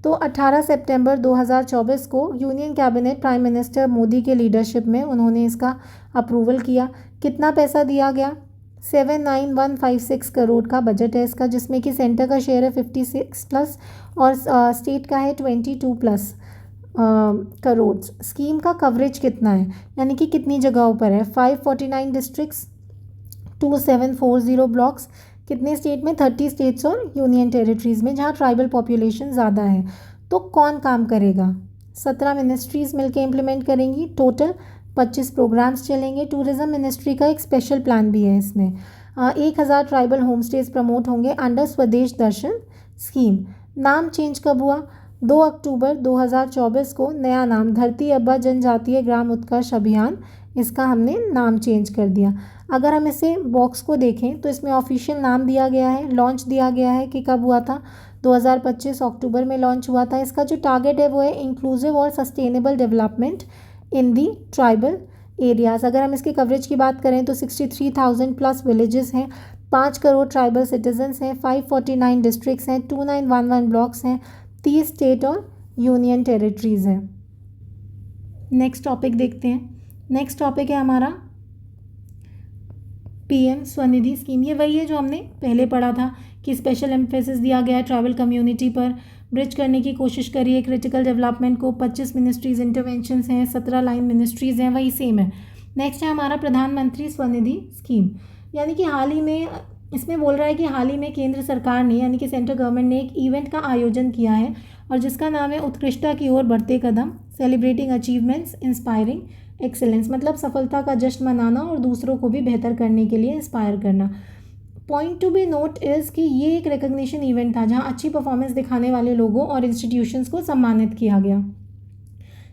तो 18 सितंबर 2024 को union cabinet prime minister Modi के लीडरशिप में उन्होंने इसका अप्रूवल किया। कितना पैसा दिया गया? 79156 करोड़ का बजट है इसका, जिसमें कि सेंटर का शेयर है 56 प्लस और स्टेट का है 22 प्लस करोड़। स्कीम का कवरेज कितना है, यानी कि कितनी जगहों पर है? 549 डिस्ट्रिक्ट्स, 2740 ब्लॉक्स। कितने स्टेट में? 30 स्टेट्स और यूनियन टेरिटरीज़ में, जहाँ ट्राइबल पॉपुलेशन ज़्यादा है। तो कौन काम करेगा? 17 मिनिस्ट्रीज़ मिलकर इम्प्लीमेंट करेंगी। टोटल 25 प्रोग्राम्स चलेंगे। टूरिज़्म मिनिस्ट्री का एक स्पेशल प्लान भी है इसमें। 1000 ट्राइबल होम स्टेज प्रमोट होंगे अंडर स्वदेश दर्शन स्कीम। नाम चेंज कब हुआ? 2 अक्टूबर 2024 को नया नाम धरती अब्बा जनजातीय ग्राम उत्कर्ष अभियान, इसका हमने नाम चेंज कर दिया। अगर हम इसे बॉक्स को देखें तो इसमें ऑफिशियल नाम दिया गया है, लॉन्च दिया गया है कि कब हुआ था? 2025 अक्टूबर में लॉन्च हुआ था। इसका जो टारगेट है वो है इंक्लूसिव और sustainable development in the tribal areas. अगर हम इसके कवरेज की बात करें तो 63,000 प्लस विलेजेस हैं, 5 करोड़ ट्राइबल सिटीजन्स हैं, 549 डिस्ट्रिक्ट्स हैं, 2911 ब्लॉक्स हैं, 30 स्टेट और यूनियन टेरिटरीज़ हैं। नेक्स्ट टॉपिक देखते हैं। नेक्स्ट टॉपिक है हमारा पीएम स्वनिधि स्कीम। ये वही है जो हमने पहले पढ़ा था कि स्पेशल एम्फेसिस दिया गया है ट्राइबल कम्युनिटी पर, ब्रिज करने की कोशिश करी है क्रिटिकल डेवलपमेंट को। 25 मिनिस्ट्रीज इंटरवेंशंस हैं, 17 लाइन मिनिस्ट्रीज़ हैं, वही सेम है। नेक्स्ट है हमारा प्रधानमंत्री स्वनिधि स्कीम, यानी कि हाल ही में इसमें बोल रहा है कि हाल ही में केंद्र सरकार ने यानी कि सेंट्रल गवर्नमेंट ने एक इवेंट का आयोजन किया है और जिसका नाम है उत्कृष्टता की ओर बढ़ते कदम, सेलिब्रेटिंग अचीवमेंट्स इंस्पायरिंग एक्सेलेंस। मतलब सफलता का जश्न मनाना और दूसरों को भी बेहतर करने के लिए इंस्पायर करना। Point to be note is कि ये एक रिकग्निशन इवेंट था जहाँ अच्छी परफॉर्मेंस दिखाने वाले लोगों और इंस्टीट्यूशंस को सम्मानित किया गया।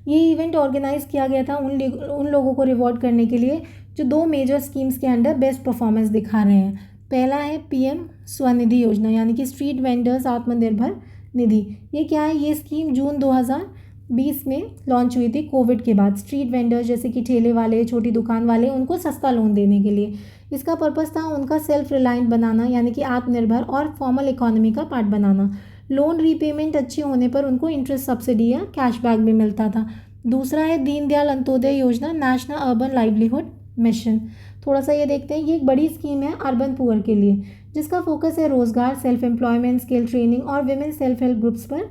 ये इवेंट ऑर्गेनाइज किया गया था उन लोगों को रिवॉर्ड करने के लिए जो 2 मेजर स्कीम्स के अंडर बेस्ट परफॉर्मेंस दिखा रहे हैं। पहला है पीएम स्वनिधि योजना, यानी कि स्ट्रीट वेंडर्स आत्मनिर्भर निधि। ये क्या है? ये स्कीम जून 2020 में लॉन्च हुई थी कोविड के बाद। स्ट्रीट वेंडर्स जैसे कि ठेले वाले, छोटी दुकान वाले, उनको सस्ता लोन देने के लिए। इसका पर्पस था उनका सेल्फ रिलायंट बनाना, यानी कि आत्मनिर्भर और फॉर्मल इकोनॉमी का पार्ट बनाना। लोन रीपेमेंट अच्छी होने पर उनको इंटरेस्ट सब्सिडी या कैशबैक भी मिलता था। दूसरा है दीनदयाल अंत्योदय योजना, नेशनल अर्बन लाइवलीहुड मिशन। थोड़ा सा ये देखते हैं। ये एक बड़ी स्कीम है अर्बन पुअर के लिए, जिसका फोकस है रोजगार, सेल्फ एम्प्लॉयमेंट, स्किल ट्रेनिंग और विमेन सेल्फ हेल्प ग्रुप्स पर।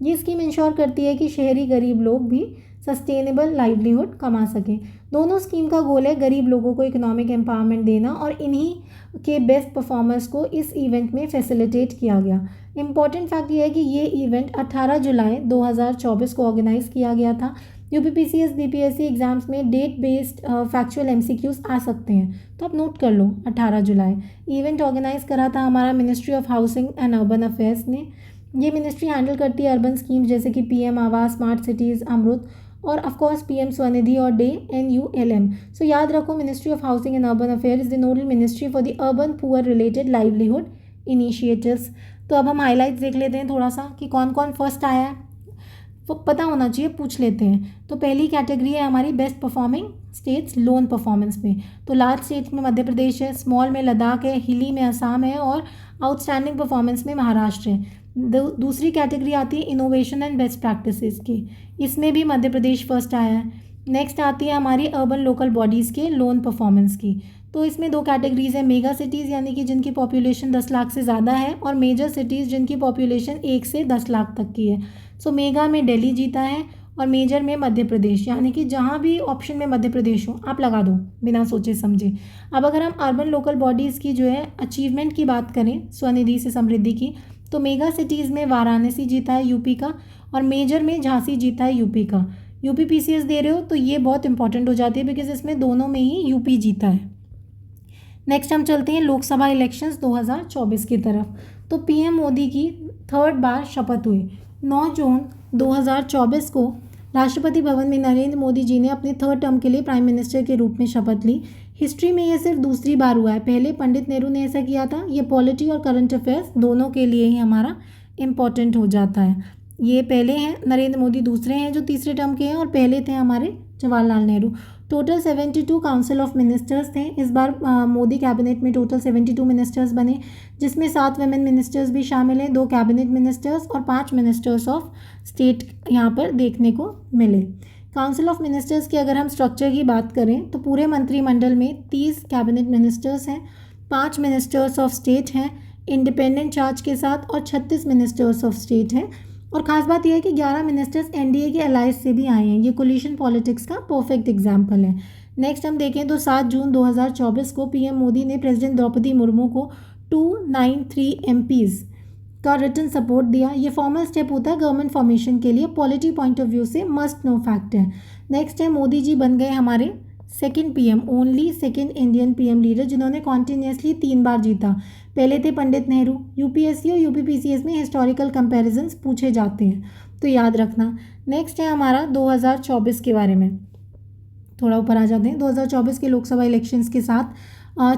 ये स्कीम इंश्योर करती है कि शहरी गरीब लोग भी सस्टेनेबल लाइवलीहुड कमा सकें। दोनों स्कीम का गोल है गरीब लोगों को इकोनॉमिक एम्पावरमेंट देना और इन्हीं के बेस्ट परफॉर्मर्स को इस इवेंट में फैसिलिटेट किया गया। इंपॉर्टेंट फैक्ट ये है कि ये इवेंट 18 जुलाई 2024 को ऑर्गेनाइज किया गया था। यूपीपीसीएस बीपीएससी एग्जाम्स में डेट बेस्ड फैक्चुअल एमसीक्यूज आ सकते हैं, तो आप नोट कर लो 18 जुलाई। इवेंट ऑर्गेनाइज करा था हमारा ministry of housing and urban affairs ने। ये मिनिस्ट्री हैंडल करती है अर्बन स्कीम्स जैसे कि पीएम आवास, स्मार्ट सिटीज़, अमृत और ऑफकोर्स पीएम स्वनिधि और डे NULM। सो याद रखो, ministry of housing and urban affair is the nodal ministry for the urban poor related livelihood initiatives. तो अब हम हाईलाइट्स देख लेते हैं थोड़ा सा कि कौन कौन फर्स्ट आया है, वो पता होना चाहिए, पूछ लेते हैं। तो पहली कैटेगरी है हमारी best performing states loan performance में। तो लार्ज स्टेट्स में मध्य प्रदेश है, स्मॉल में लद्दाख है, हिली में असम है और आउटस्टैंडिंग परफॉर्मेंस में महाराष्ट्र है। दूसरी कैटेगरी आती है इनोवेशन एंड बेस्ट प्रैक्टिसेस की, इसमें भी मध्य प्रदेश फर्स्ट आया है। नेक्स्ट आती है हमारी अर्बन लोकल बॉडीज़ के लोन परफॉर्मेंस की, तो इसमें दो कैटेगरीज है, मेगा सिटीज़ यानी कि जिनकी पॉपुलेशन 10 लाख से ज़्यादा है, और मेजर सिटीज़ जिनकी पॉपुलेशन 1 से 10 लाख तक की है। सो मेगा में दिल्ली जीता है और मेजर में मध्य प्रदेश, यानी कि जहाँ भी ऑप्शन में मध्य प्रदेश हो आप लगा दो बिना सोचे समझे। अब अगर हम अर्बन लोकल बॉडीज़ की जो है अचीवमेंट की बात करें स्वनिधि से समृद्धि की, तो मेगा सिटीज़ में वाराणसी जीता है यूपी का, और मेजर में झांसी जीता है यूपी का। यूपी पीसीएस दे रहे हो तो ये बहुत इंपॉर्टेंट हो जाती है बिकॉज इसमें दोनों में ही यूपी जीता है। नेक्स्ट हम चलते हैं लोकसभा इलेक्शंस 2024 की तरफ। तो पीएम मोदी की थर्ड बार शपथ हुई। 9 जून 2024 को राष्ट्रपति भवन में नरेंद्र मोदी जी ने अपने थर्ड टर्म के लिए प्राइम मिनिस्टर के रूप में शपथ ली। हिस्ट्री में ये सिर्फ दूसरी बार हुआ है, पहले पंडित नेहरू ने ऐसा किया था। ये पॉलिटी और करंट अफेयर्स दोनों के लिए ही हमारा इम्पॉर्टेंट हो जाता है। ये पहले हैं, नरेंद्र मोदी दूसरे हैं जो तीसरे टर्म के हैं, और पहले थे हमारे Jawaharlal Nehru. Total 72 council of ministers थे। इस बार मोदी कैबिनेट में टोटल 72 मिनिस्टर्स बने, जिसमें 7 वेमेन मिनिस्टर्स भी शामिल हैं, 2 कैबिनेट मिनिस्टर्स और 5 मिनिस्टर्स ऑफ स्टेट यहाँ पर देखने को मिले। काउंसिल ऑफ मिनिस्टर्स की अगर हम स्ट्रक्चर की बात करें तो पूरे मंत्रिमंडल में 30 कैबिनेट मिनिस्टर्स हैं, 5 मिनिस्टर्स ऑफ स्टेट हैं इंडिपेंडेंट चार्ज के साथ, और 36 मिनिस्टर्स ऑफ स्टेट हैं। और ख़ास बात यह है कि 11 मिनिस्टर्स एनडीए के अलायंस से भी आए हैं। ये कोलिशन पॉलिटिक्स का परफेक्ट एग्जाम्पल है। नेक्स्ट हम देखें तो 7 जून 2024 को पीएम मोदी ने प्रेसिडेंट द्रौपदी मुर्मू को 293 MPs का रिटर्न सपोर्ट दिया। ये फॉर्मल स्टेप होता है गवर्नमेंट फॉर्मेशन के लिए, पॉलिटी पॉइंट ऑफ व्यू से मस्ट नो फैक्ट है। नेक्स्ट है मोदी जी बन गए हमारे second PM, only second Indian PM leader जिन्होंने कॉन्टिन्यूसली 3 बार जीता। पहले थे पंडित नेहरू। यूपीएससी और यूपीपीसीएस में हिस्टोरिकल कंपैरिजन्स पूछे जाते हैं तो याद रखना। नेक्स्ट है हमारा 2024 के बारे में, थोड़ा ऊपर आ जाते हैं। 2024 के लोकसभा इलेक्शंस के साथ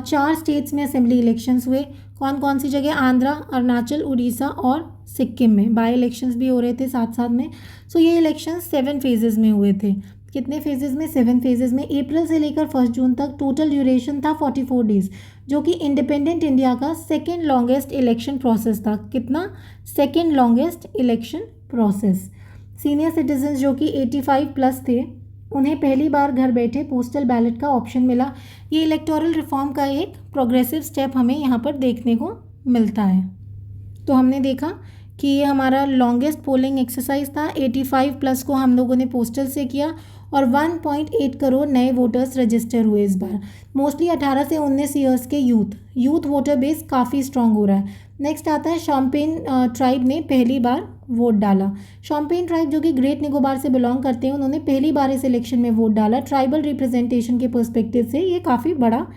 4 स्टेट्स में असेंबली इलेक्शंस हुए। कौन कौन सी जगह? आंध्रा, अरुणाचल, उड़ीसा और सिक्किम में बाई इलेक्शंस भी हो रहे थे साथ साथ में। सो ये इलेक्शंस 7 फेजेस में हुए थे। कितने फेजेस में? 7 फेजेस में। अप्रैल से लेकर 1 जून तक टोटल ड्यूरेशन था 44 डेज, जो कि इंडिपेंडेंट इंडिया का सेकेंड लॉन्गेस्ट इलेक्शन प्रोसेस था। कितना? Second longest election process. Senior citizen जो कि 85 प्लस थे, उन्हें पहली बार घर बैठे पोस्टल बैलेट का ऑप्शन मिला। ये इलेक्टोरल रिफॉर्म का एक प्रोग्रेसिव स्टेप हमें यहाँ पर देखने को मिलता है। तो हमने देखा कि ये हमारा लॉन्गेस्ट पोलिंग एक्सरसाइज था। 85 प्लस को हम लोगों ने पोस्टल से किया और 1.8 करोड़ नए वोटर्स रजिस्टर हुए इस बार। मोस्टली 18 से 19 ईयर्स के यूथ वोटर बेस काफ़ी स्ट्रांग हो रहा है। नेक्स्ट आता है शॉम्पेन ट्राइब ने पहली बार वोट डाला। शॉम्पेन ट्राइब जो कि ग्रेट निकोबार से बिलोंग करते हैं, उन्होंने पहली बार इस इलेक्शन में वोट डाला। ट्राइबल रिप्रेजेंटेशन के पर्सपेक्टिव से ये काफ़ी बड़ा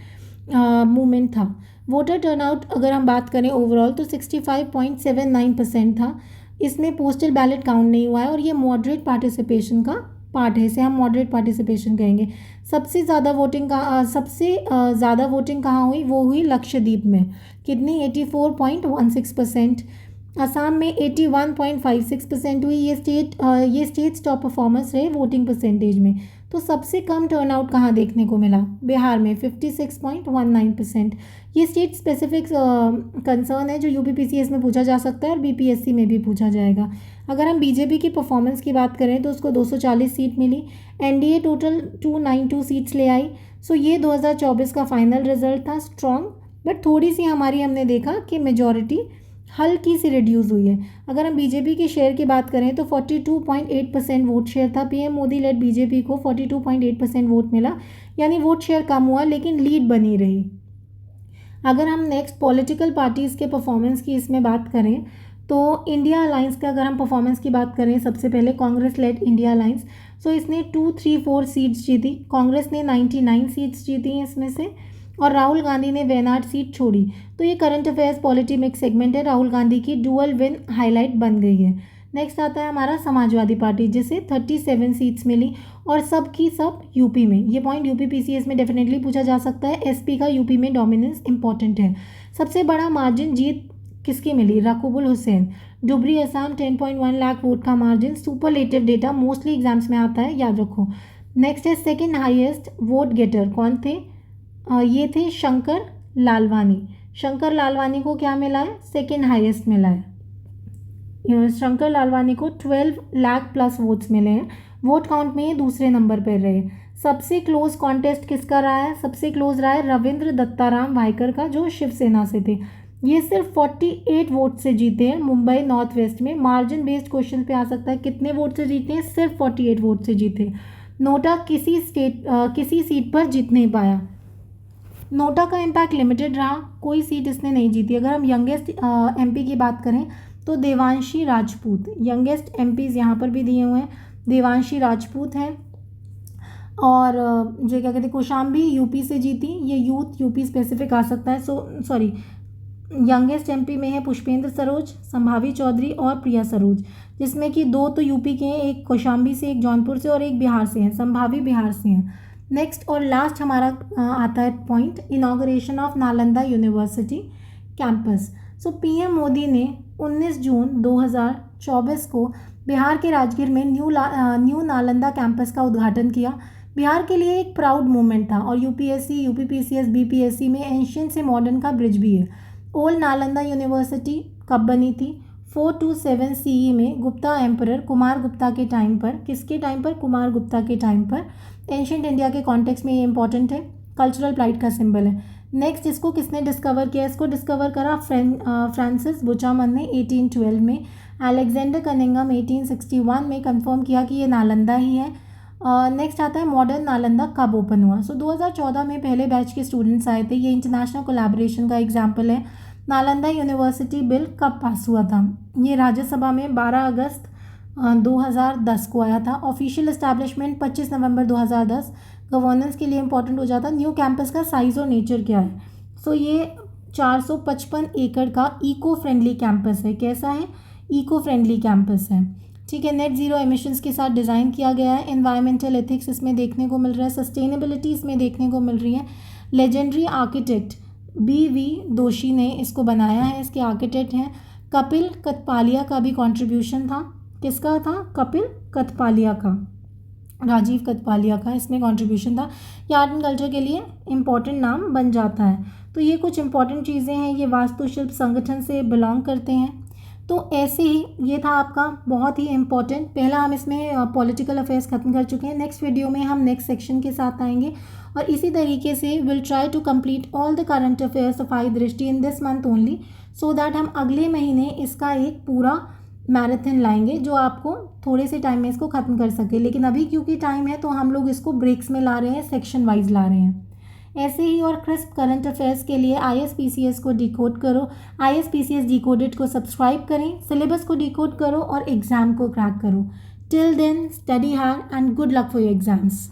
मूवमेंट था। वोटर टर्नआउट अगर हम बात करें ओवरऑल तो 65.79% था। इसमें पोस्टल बैलेट काउंट नहीं हुआ है और ये मॉडरेट पार्टिसिपेशन का पार्ट है, इसे हम मॉडरेट पार्टिसिपेशन कहेंगे। सबसे ज़्यादा वोटिंग कहाँ हुई? वो हुई लक्षद्वीप में। कितनी? 84.16%। असम में 81.56% हुई। ये स्टेट्स टॉप परफॉर्मर्स रहे वोटिंग परसेंटेज में। तो सबसे कम टर्नआउट कहाँ देखने को मिला? बिहार में 56.19%। ये स्टेट स्पेसिफिक कंसर्न है जो यूपीपीसीएस में पूछा जा सकता है और बीपीएससी में भी पूछा जाएगा। अगर हम बीजेपी की परफॉर्मेंस की बात करें तो उसको 240 सीट मिली। एनडीए टोटल 292 सीट्स ले आई। सो ये 2024 का फाइनल रिजल्ट था, स्ट्रॉन्ग, बट थोड़ी सी हमने देखा कि मेजॉरिटी हल्की सी रिड्यूस हुई है। अगर हम बीजेपी के शेयर की बात करें तो 42.8% वोट शेयर था। पीएम मोदी लेड बीजेपी को 42.8% वोट मिला, यानी वोट शेयर कम हुआ लेकिन लीड बनी रही। अगर हम नेक्स्ट पॉलिटिकल पार्टीज़ के परफॉर्मेंस की इसमें बात करें तो इंडिया अलायंस का अगर हम परफॉर्मेंस की बात करें, सबसे पहले कांग्रेस लेड इंडिया अलायंस। सो इसने 234 सीट्स जीती। कांग्रेस ने 99 सीट्स जीती हैं इसमें से, और राहुल गांधी ने 8 सीट छोड़ी। तो ये current affairs polity mix segment है। राहुल गांधी की डुअल विन हाईलाइट बन गई है। नेक्स्ट आता है हमारा समाजवादी पार्टी, जिसे 37 सीट्स मिली और सब की सब यूपी में। ये पॉइंट यूपीपीसीएस में डेफिनेटली पूछा जा सकता है। एसपी का यूपी में डोमिनेंस इंपॉर्टेंट है। सबसे बड़ा मार्जिन जीत किसकी मिली? रकुबुल हुसैन, डुबरी असम 10.1 लाख वोट का margin. Superlative data mostly exams में आता है, याद रखो। नेक्स्ट है सेकेंड हाईएस्ट वोट गेटर कौन थे? ये थे शंकर लालवानी। शंकर लालवानी को क्या मिला है? सेकेंड हाईएस्ट मिला है। शंकर लालवानी को 12 लाख प्लस वोट्स मिले हैं। वोट काउंट में ये दूसरे नंबर पर रहे। सबसे क्लोज कॉन्टेस्ट किसका रहा है? सबसे क्लोज रहा है रविंद्र दत्ताराम वायकर का, जो शिवसेना से थे। ये सिर्फ 48 वोट से जीते हैं मुंबई नॉर्थ वेस्ट में। मार्जिन बेस्ड क्वेश्चन पे आ सकता है, कितने वोट से जीते हैं? सिर्फ 48 वोट से जीते। नोटा किसी सीट पर जीत नहीं पाया। नोटा का इम्पैक्ट लिमिटेड रहा, कोई सीट इसने नहीं जीती। अगर हम यंगेस्ट एमपी की बात करें तो देवांशी राजपूत, यंगेस्ट एमपीज यहाँ पर भी दिए हुए हैं, देवांशी राजपूत हैं। और जो क्या कहते हैं, कौशाम्बी यूपी से जीती, ये यूथ यूपी स्पेसिफिक आ सकता है। सॉरी, यंगेस्ट एमपी में है पुष्पेंद्र सरोज, संभावी चौधरी और प्रिया सरोज, जिसमें कि 2 तो यूपी के हैं, एक कौशाम्बी से, एक जौनपुर से और एक बिहार से हैं। संभावी बिहार से हैं। नेक्स्ट और लास्ट हमारा आता है point, inauguration of Nalanda university campus. So PM Modi ने 19 जून 2024 को बिहार के राजगीर में न्यू नालंदा कैंपस का उद्घाटन किया। बिहार के लिए एक प्राउड मोमेंट था और यूपीएससी, यूपीपीसीएस, बीपीएससी में एंशियंट से मॉडर्न का ब्रिज भी है। ओल्ड नालंदा यूनिवर्सिटी कब बनी थी? 427 CE में गुप्ता एम्परर कुमार गुप्ता के टाइम पर। किसके टाइम पर? कुमार गुप्ता के टाइम पर। एंशियंट इंडिया के कॉन्टेक्स्ट में ये इंपॉर्टेंट है, कल्चरल प्राइड का सिंबल है। नेक्स्ट, इसको किसने डिस्कवर किया? इसको डिस्कवर करा फ्रांसिस बुचामन ने 1812 में। अलेक्जेंडर कनिंघम 1861 में कंफर्म किया कि ये नालंदा ही है। नेक्स्ट आता है मॉडर्न नालंदा कब ओपन हुआ? 2014 में पहले बैच के स्टूडेंट्स आए थे। ये इंटरनेशनल कोलैबोरेशन का एग्जाम्पल है। नालंदा यूनिवर्सिटी बिल कब पास हुआ था? ये राज्यसभा में 12 अगस्त 2010 को आया था। ऑफिशियल इस्टेब्लिशमेंट 25 नवंबर 2010। गवर्नेंस के लिए इंपॉर्टेंट हो जाता। न्यू कैंपस का साइज़ और नेचर क्या है? सो ये 455 एकड़ का इको फ्रेंडली कैंपस है। कैसा है? इको फ्रेंडली कैंपस है। ठीक है। नेट ज़ीरो एमिशंस के साथ डिज़ाइन किया गया है। एनवायरमेंटल एथिक्स इसमें देखने को मिल रहा है। सस्टेनेबिलिटी इसमें देखने को मिल रही है। लेजेंडरी आर्किटेक्ट BV दोशी ने इसको बनाया है, इसके आर्किटेक्ट हैं। कपिल कथपालिया का भी कंट्रीब्यूशन था। किसका था? कपिल कथपालिया का, राजीव कथपालिया का इसमें कंट्रीब्यूशन था। ये आर्ट एंड कल्चर के लिए इम्पॉर्टेंट नाम बन जाता है। तो ये कुछ इंपॉर्टेंट चीज़ें हैं। ये वास्तुशिल्प संगठन से बिलोंग करते हैं। तो ऐसे ही ये था आपका बहुत ही इम्पॉर्टेंट। पहला हम इसमें पॉलिटिकल अफेयर्स ख़त्म कर चुके हैं। नेक्स्ट वीडियो में हम नेक्स्ट सेक्शन के साथ आएंगे और इसी तरीके से will try to complete all the current affairs of I Drishti in this month only, so that हम अगले महीने इसका एक पूरा मैराथन लाएंगे जो आपको थोड़े से टाइम में इसको ख़त्म कर सके। लेकिन अभी क्योंकि टाइम है तो हम लोग इसको ब्रेक्स में ला रहे हैं, सेक्शन वाइज ला रहे हैं। ऐसे ही और क्रिस्प करंट अफेयर्स के लिए ISPCS को डिकोड करो। ISPCS डिकोडेड को सब्सक्राइब करें, सिलेबस को डिकोड करो और एग्ज़ाम को क्रैक करो। Till then study hard and good luck for your exams.